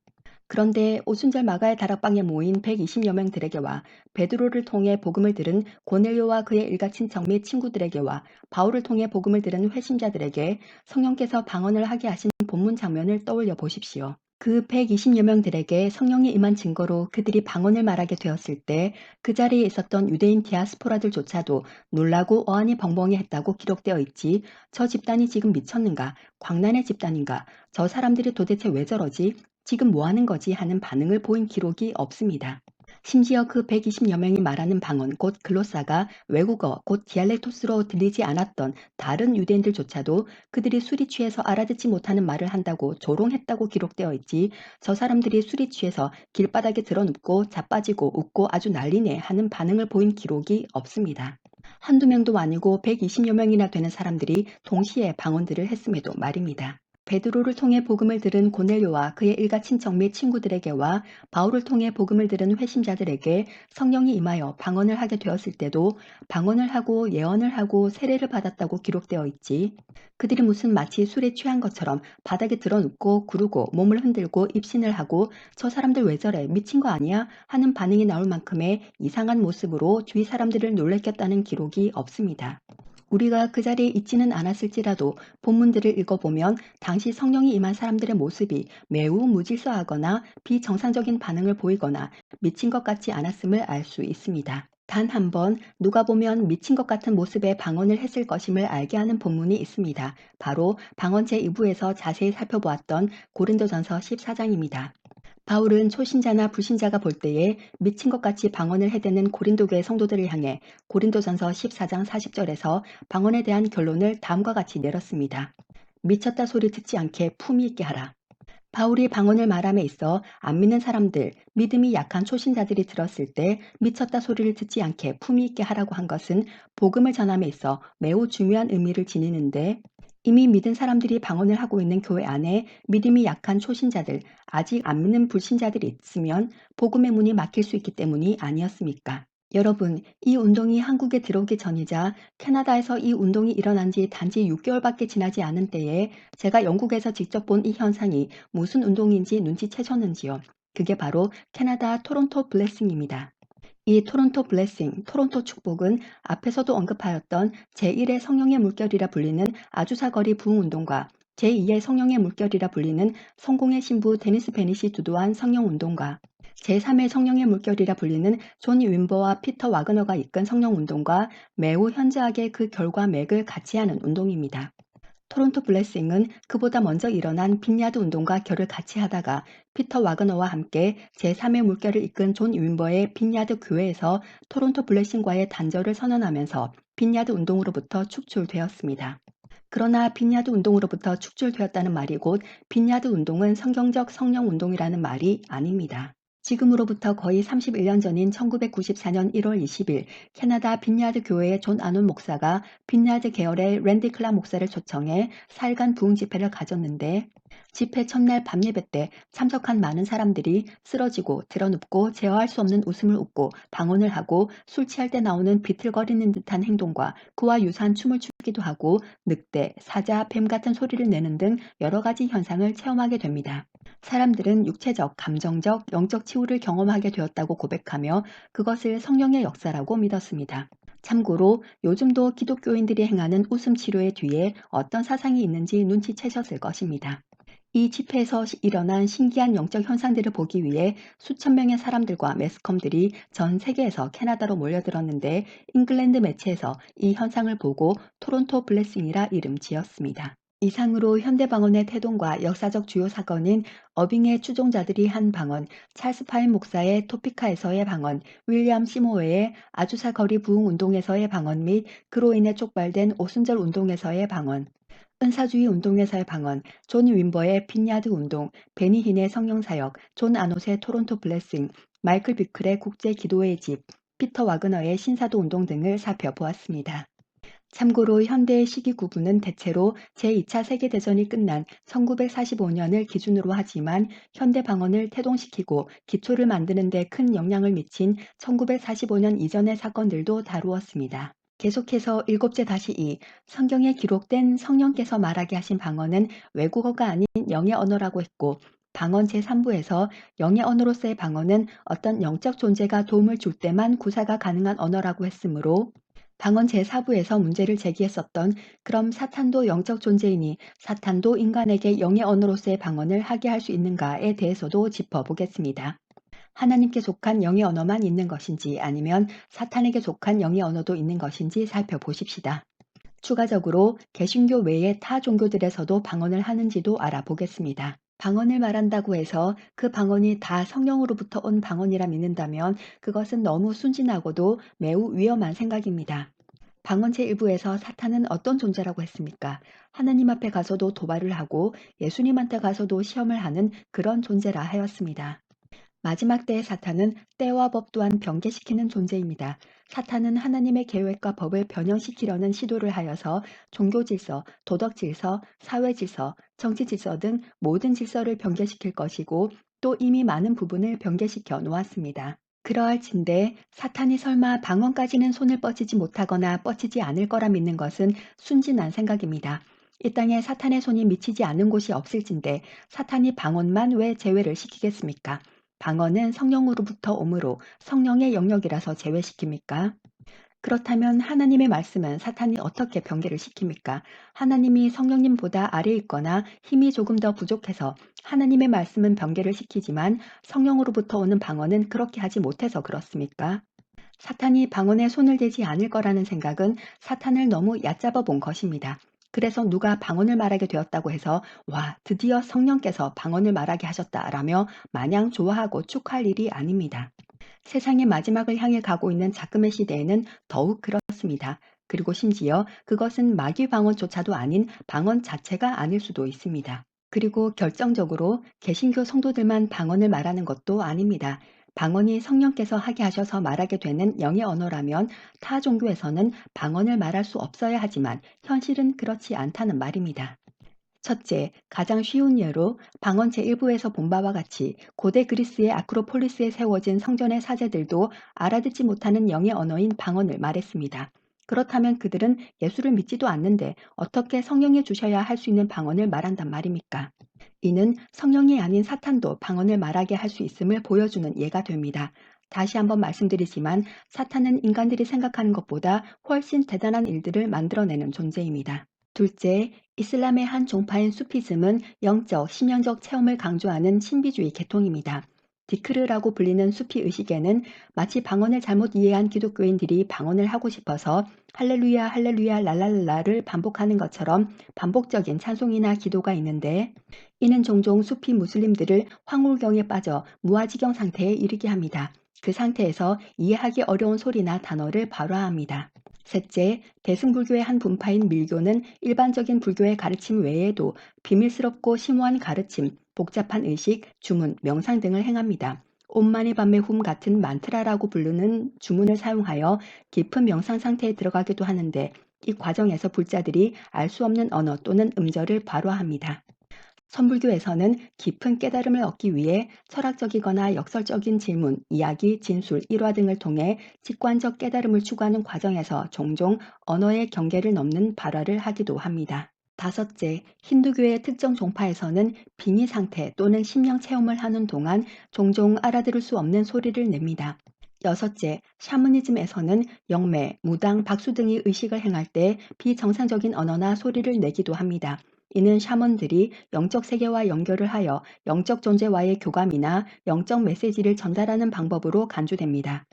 그런데 오순절 마가의 다락방에 모인 120여 명들에게와 베드로를 통해 복음을 들은 고넬료와 그의 일가친척 및 친구들에게와 바울을 통해 복음을 들은 회심자들에게 성령께서 방언을 하게 하신 본문 장면을 떠올려 보십시오. 그 120여 명들에게 성령이 임한 증거로 그들이 방언을 말하게 되었을 때 그 자리에 있었던 유대인 디아스포라들조차도 놀라고 어안이 벙벙이 했다고 기록되어 있지. 저 집단이 지금 미쳤는가? 광란의 집단인가? 저 사람들이 도대체 왜 저러지? 지금 뭐 하는 거지? 하는 반응을 보인 기록이 없습니다. 심지어 그 120여 명이 말하는 방언 곧 글로사가 외국어 곧 디알렉토스로 들리지 않았던 다른 유대인들조차도 그들이 술이 취해서 알아듣지 못하는 말을 한다고 조롱했다고 기록되어 있지. 저 사람들이 술이 취해서 길바닥에 드러눕고 자빠지고 웃고 아주 난리네 하는 반응을 보인 기록이 없습니다. 한두 명도 아니고 120여 명이나 되는 사람들이 동시에 방언들을 했음에도 말입니다. 베드로를 통해 복음을 들은 고넬료와 그의 일가 친척 및 친구들에게와 바울을 통해 복음을 들은 회심자들에게 성령이 임하여 방언을 하게 되었을 때도 방언을 하고 예언을 하고 세례를 받았다고 기록되어 있지. 그들이 무슨 마치 술에 취한 것처럼 바닥에 드러눕고 구르고 몸을 흔들고 입신을 하고 저 사람들 왜 저래 미친 거 아니야 하는 반응이 나올 만큼의 이상한 모습으로 주위 사람들을 놀래켰다는 기록이 없습니다. 우리가 그 자리에 있지는 않았을지라도 본문들을 읽어보면 당시 성령이 임한 사람들의 모습이 매우 무질서하거나 비정상적인 반응을 보이거나 미친 것 같지 않았음을 알 수 있습니다. 단 한 번 누가 보면 미친 것 같은 모습의 방언을 했을 것임을 알게 하는 본문이 있습니다. 바로 방언 제2부에서 자세히 살펴보았던 고린도전서 14장입니다. 바울은 초신자나 불신자가 볼 때에 미친 것 같이 방언을 해대는 고린도 교회 성도들을 향해 고린도전서 14장 40절에서 방언에 대한 결론을 다음과 같이 내렸습니다. 미쳤다 소리 듣지 않게 품위 있게 하라. 바울이 방언을 말함에 있어 안 믿는 사람들, 믿음이 약한 초신자들이 들었을 때 미쳤다 소리를 듣지 않게 품위 있게 하라고 한 것은 복음을 전함에 있어 매우 중요한 의미를 지니는데 이미 믿은 사람들이 방언을 하고 있는 교회 안에 믿음이 약한 초신자들, 아직 안 믿는 불신자들이 있으면 복음의 문이 막힐 수 있기 때문이 아니었습니까? 여러분, 이 운동이 한국에 들어오기 전이자 캐나다에서 이 운동이 일어난 지 단지 6개월밖에 지나지 않은 때에 제가 영국에서 직접 본 이 현상이 무슨 운동인지 눈치채셨는지요? 그게 바로 캐나다 토론토 블레싱입니다. 이 토론토 블레싱, 토론토 축복은 앞에서도 언급하였던 제1의 성령의 물결이라 불리는 아주사거리 부흥운동과 제2의 성령의 물결이라 불리는 성공의 신부 데니스 베닛이 주도한 성령운동과 제3의 성령의 물결이라 불리는 존 윈버와 피터 와그너가 이끈 성령운동과 매우 현저하게 그 결과 맥을 같이 하는 운동입니다. 토론토 블레싱은 그보다 먼저 일어난 빈야드 운동과 결을 같이 하다가 피터 와그너와 함께 제3의 물결을 이끈 존 윈버의 빈야드 교회에서 토론토 블레싱과의 단절을 선언하면서 빈야드 운동으로부터 축출되었습니다. 그러나 빈야드 운동으로부터 축출되었다는 말이 곧 빈야드 운동은 성경적 성령 운동이라는 말이 아닙니다. 지금으로부터 거의 31년 전인 1994년 1월 20일 캐나다 빈야드 교회의 존 아논 목사가 빈야드 계열의 랜디 클라 목사를 초청해 4일간 부흥 집회를 가졌는데 집회 첫날 밤 예배 때 참석한 많은 사람들이 쓰러지고 드러눕고 제어할 수 없는 웃음을 웃고 방언을 하고 술 취할 때 나오는 비틀거리는 듯한 행동과 그와 유사한 춤을 추기도 하고 늑대, 사자, 뱀 같은 소리를 내는 등 여러 가지 현상을 체험하게 됩니다. 사람들은 육체적, 감정적, 영적 치유를 경험하게 되었다고 고백하며 그것을 성령의 역사라고 믿었습니다. 참고로 요즘도 기독교인들이 행하는 웃음 치료의 뒤에 어떤 사상이 있는지 눈치채셨을 것입니다. 이 집회에서 일어난 신기한 영적 현상들을 보기 위해 수천 명의 사람들과 매스컴들이 전 세계에서 캐나다로 몰려들었는데 잉글랜드 매체에서 이 현상을 보고 토론토 블레싱이라 이름 지었습니다. 이상으로 현대방언의 태동과 역사적 주요 사건인 어빙의 추종자들이 한 방언, 찰스 파인 목사의 토피카에서의 방언, 윌리엄 시모어의 아주사 거리 부흥 운동에서의 방언 및 그로 인해 촉발된 오순절 운동에서의 방언, 은사주의 운동에서의 방언, 존 윈버의 빈야드 운동, 베니 힌의 성령사역, 존 아노스의 토론토 블레싱, 마이클 비클의 국제 기도의 집, 피터 와그너의 신사도 운동 등을 살펴보았습니다. 참고로 현대의 시기 구분은 대체로 제2차 세계대전이 끝난 1945년을 기준으로 하지만 현대 방언을 태동시키고 기초를 만드는 데 큰 영향을 미친 1945년 이전의 사건들도 다루었습니다. 계속해서 7제-2 성경에 기록된 성령께서 말하게 하신 방언은 외국어가 아닌 영의 언어라고 했고 방언 제3부에서 영의 언어로서의 방언은 어떤 영적 존재가 도움을 줄 때만 구사가 가능한 언어라고 했으므로 방언 제4부에서 문제를 제기했었던 그럼 사탄도 영적 존재이니 사탄도 인간에게 영의 언어로서의 방언을 하게 할 수 있는가에 대해서도 짚어보겠습니다. 하나님께 속한 영의 언어만 있는 것인지 아니면 사탄에게 속한 영의 언어도 있는 것인지 살펴보십시다. 추가적으로 개신교 외의 타 종교들에서도 방언을 하는지도 알아보겠습니다. 방언을 말한다고 해서 그 방언이 다 성령으로부터 온 방언이라 믿는다면 그것은 너무 순진하고도 매우 위험한 생각입니다. 방언 제1부에서 사탄은 어떤 존재라고 했습니까? 하나님 앞에 가서도 도발을 하고 예수님한테 가서도 시험을 하는 그런 존재라 하였습니다. 마지막 때의 사탄은 때와 법 또한 변개시키는 존재입니다. 사탄은 하나님의 계획과 법을 변형시키려는 시도를 하여서 종교 질서, 도덕 질서, 사회 질서, 정치 질서 등 모든 질서를 변개시킬 것이고 또 이미 많은 부분을 변개시켜 놓았습니다. 그러할진대 사탄이 설마 방언까지는 손을 뻗치지 못하거나 뻗치지 않을 거라 믿는 것은 순진한 생각입니다. 이 땅에 사탄의 손이 미치지 않는 곳이 없을진데 사탄이 방언만 왜 제외를 시키겠습니까? 방언은 성령으로부터 오므로 성령의 영역이라서 제외시킵니까? 그렇다면 하나님의 말씀은 사탄이 어떻게 변개를 시킵니까? 하나님이 성령님보다 아래 있거나 힘이 조금 더 부족해서 하나님의 말씀은 변개를 시키지만 성령으로부터 오는 방언은 그렇게 하지 못해서 그렇습니까? 사탄이 방언에 손을 대지 않을 거라는 생각은 사탄을 너무 얕잡아 본 것입니다. 그래서 누가 방언을 말하게 되었다고 해서 와, 드디어 성령께서 방언을 말하게 하셨다라며 마냥 좋아하고 축하할 일이 아닙니다. 세상의 마지막을 향해 가고 있는 작금의 시대에는 더욱 그렇습니다. 그리고 심지어 그것은 마귀 방언조차도 아닌 방언 자체가 아닐 수도 있습니다. 그리고 결정적으로 개신교 성도들만 방언을 말하는 것도 아닙니다. 방언이 성령께서 하게 하셔서 말하게 되는 영의 언어라면 타 종교에서는 방언을 말할 수 없어야 하지만 현실은 그렇지 않다는 말입니다. 첫째, 가장 쉬운 예로 방언 제1부에서 본 바와 같이 고대 그리스의 아크로폴리스에 세워진 성전의 사제들도 알아듣지 못하는 영의 언어인 방언을 말했습니다. 그렇다면 그들은 예수를 믿지도 않는데 어떻게 성령이 주셔야 할 수 있는 방언을 말한단 말입니까? 이는 성령이 아닌 사탄도 방언을 말하게 할 수 있음을 보여주는 예가 됩니다. 다시 한번 말씀드리지만 사탄은 인간들이 생각하는 것보다 훨씬 대단한 일들을 만들어내는 존재입니다. 둘째, 이슬람의 한 종파인 수피즘은 영적, 심령적 체험을 강조하는 신비주의 계통입니다. 디크르라고 불리는 수피 의식에는 마치 방언을 잘못 이해한 기독교인들이 방언을 하고 싶어서 할렐루야, 할렐루야, 랄랄라를 반복하는 것처럼 반복적인 찬송이나 기도가 있는데 이는 종종 수피 무슬림들을 황홀경에 빠져 무아지경 상태에 이르게 합니다. 그 상태에서 이해하기 어려운 소리나 단어를 발화합니다. 셋째, 대승불교의 한 분파인 밀교는 일반적인 불교의 가르침 외에도 비밀스럽고 심오한 가르침, 복잡한 의식, 주문, 명상 등을 행합니다. 옴마니 밤메 훔 같은 만트라라고 부르는 주문을 사용하여 깊은 명상 상태에 들어가기도 하는데 이 과정에서 불자들이 알 수 없는 언어 또는 음절을 발화합니다. 선불교에서는 깊은 깨달음을 얻기 위해 철학적이거나 역설적인 질문, 이야기, 진술, 일화 등을 통해 직관적 깨달음을 추구하는 과정에서 종종 언어의 경계를 넘는 발화를 하기도 합니다. 다섯째, 힌두교의 특정 종파에서는 빙의 상태 또는 심령 체험을 하는 동안 종종 알아들을 수 없는 소리를 냅니다. 여섯째, 샤머니즘에서는 영매, 무당, 박수 등의 의식을 행할 때 비정상적인 언어나 소리를 내기도 합니다. 이는 샤먼들이 영적 세계와 연결을 하여 영적 존재와의 교감이나 영적 메시지를 전달하는 방법으로 간주됩니다.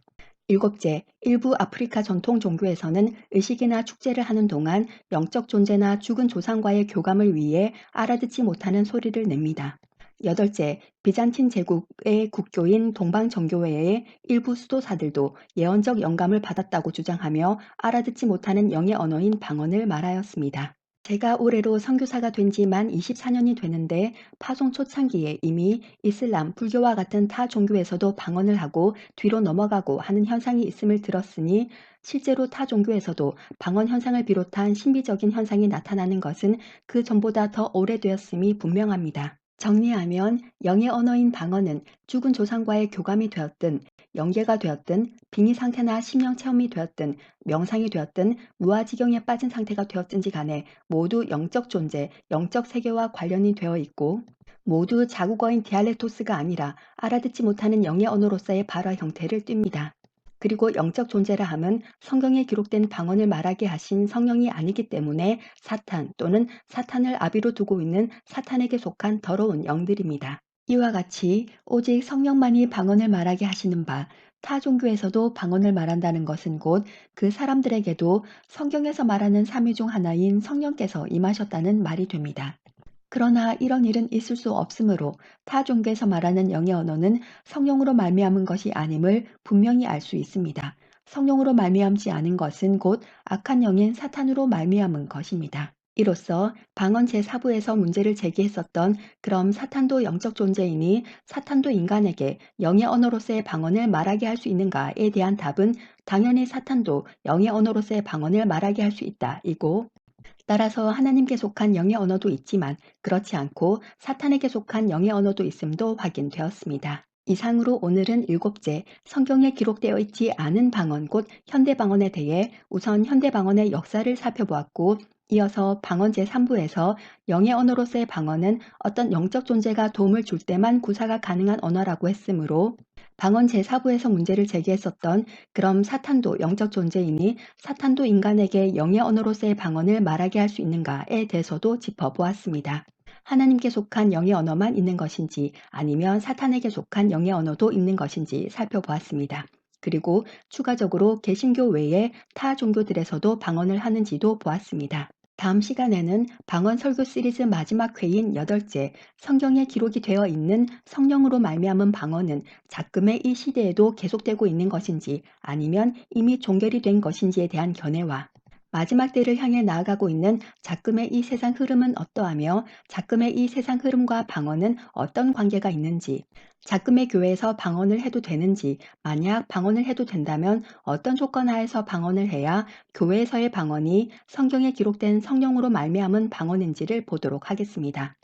일곱째, 일부 아프리카 전통 종교에서는 의식이나 축제를 하는 동안 영적 존재나 죽은 조상과의 교감을 위해 알아듣지 못하는 소리를 냅니다. 여덟째, 비잔틴 제국의 국교인 동방정교회의 일부 수도사들도 예언적 영감을 받았다고 주장하며 알아듣지 못하는 영의 언어인 방언을 말하였습니다. 제가 올해로 선교사가 된 지 만 24년이 되는데 파송 초창기에 이미 이슬람, 불교와 같은 타 종교에서도 방언을 하고 뒤로 넘어가고 하는 현상이 있음을 들었으니 실제로 타 종교에서도 방언 현상을 비롯한 신비적인 현상이 나타나는 것은 그 전보다 더 오래되었음이 분명합니다. 정리하면 영의 언어인 방언은 죽은 조상과의 교감이 되었든 연계가 되었든 빙의 상태나 심령 체험이 되었든 명상이 되었든 무아지경에 빠진 상태가 되었든지 간에 모두 영적 존재, 영적 세계와 관련이 되어 있고 모두 자국어인 디알렉토스가 아니라 알아듣지 못하는 영의 언어로서의 발화 형태를 띱니다. 그리고 영적 존재라 함은 성경에 기록된 방언을 말하게 하신 성령이 아니기 때문에 사탄 또는 사탄을 아비로 두고 있는 사탄에게 속한 더러운 영들입니다. 이와 같이 오직 성령만이 방언을 말하게 하시는 바, 타 종교에서도 방언을 말한다는 것은 곧 그 사람들에게도 성경에서 말하는 삼위 중 하나인 성령께서 임하셨다는 말이 됩니다. 그러나 이런 일은 있을 수 없으므로 타 종교에서 말하는 영의 언어는 성령으로 말미암은 것이 아님을 분명히 알 수 있습니다. 성령으로 말미암지 않은 것은 곧 악한 영인 사탄으로 말미암은 것입니다. 이로써 방언 제4부에서 문제를 제기했었던 그럼 사탄도 영적 존재이니 사탄도 인간에게 영의 언어로서의 방언을 말하게 할 수 있는가에 대한 답은 당연히 사탄도 영의 언어로서의 방언을 말하게 할 수 있다. 이고 따라서 하나님께 속한 영의 언어도 있지만 그렇지 않고 사탄에게 속한 영의 언어도 있음도 확인되었습니다. 이상으로 오늘은 일곱째, 성경에 기록되어 있지 않은 방언 곧 현대방언에 대해 우선 현대방언의 역사를 살펴보았고 이어서 방언 제3부에서 영의 언어로서의 방언은 어떤 영적 존재가 도움을 줄 때만 구사가 가능한 언어라고 했으므로 방언 제4부에서 문제를 제기했었던 그럼 사탄도 영적 존재이니 사탄도 인간에게 영의 언어로서의 방언을 말하게 할 수 있는가에 대해서도 짚어보았습니다. 하나님께 속한 영의 언어만 있는 것인지 아니면 사탄에게 속한 영의 언어도 있는 것인지 살펴보았습니다. 그리고 추가적으로 개신교 외에 타 종교들에서도 방언을 하는지도 보았습니다. 다음 시간에는 방언 설교 시리즈 마지막 회인 8째, 성경에 기록이 되어 있는 성령으로 말미암은 방언은 작금의 이 시대에도 계속되고 있는 것인지 아니면 이미 종결이 된 것인지에 대한 견해와 마지막 때를 향해 나아가고 있는 작금의 이 세상 흐름은 어떠하며 작금의 이 세상 흐름과 방언은 어떤 관계가 있는지, 작금의 교회에서 방언을 해도 되는지, 만약 방언을 해도 된다면 어떤 조건 하에서 방언을 해야 교회에서의 방언이 성경에 기록된 성령으로 말미암은 방언인지를 보도록 하겠습니다.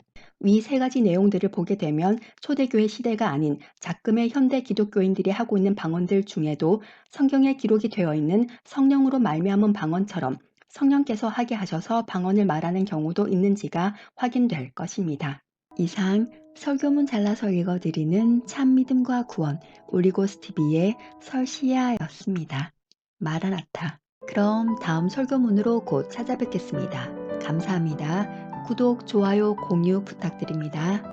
위 세 가지 내용들을 보게 되면 초대교회 시대가 아닌 작금의 현대 기독교인들이 하고 있는 방언들 중에도 성경에 기록이 되어 있는 성령으로 말미암은 방언처럼 성령께서 하게 하셔서 방언을 말하는 경우도 있는지가 확인될 것입니다. 이상 설교문 잘라서 읽어드리는 참 믿음과 구원 올리고스 TV의 설시아였습니다. 마라나타. 그럼 다음 설교문으로 곧 찾아뵙겠습니다. 감사합니다. 구독, 좋아요, 공유 부탁드립니다.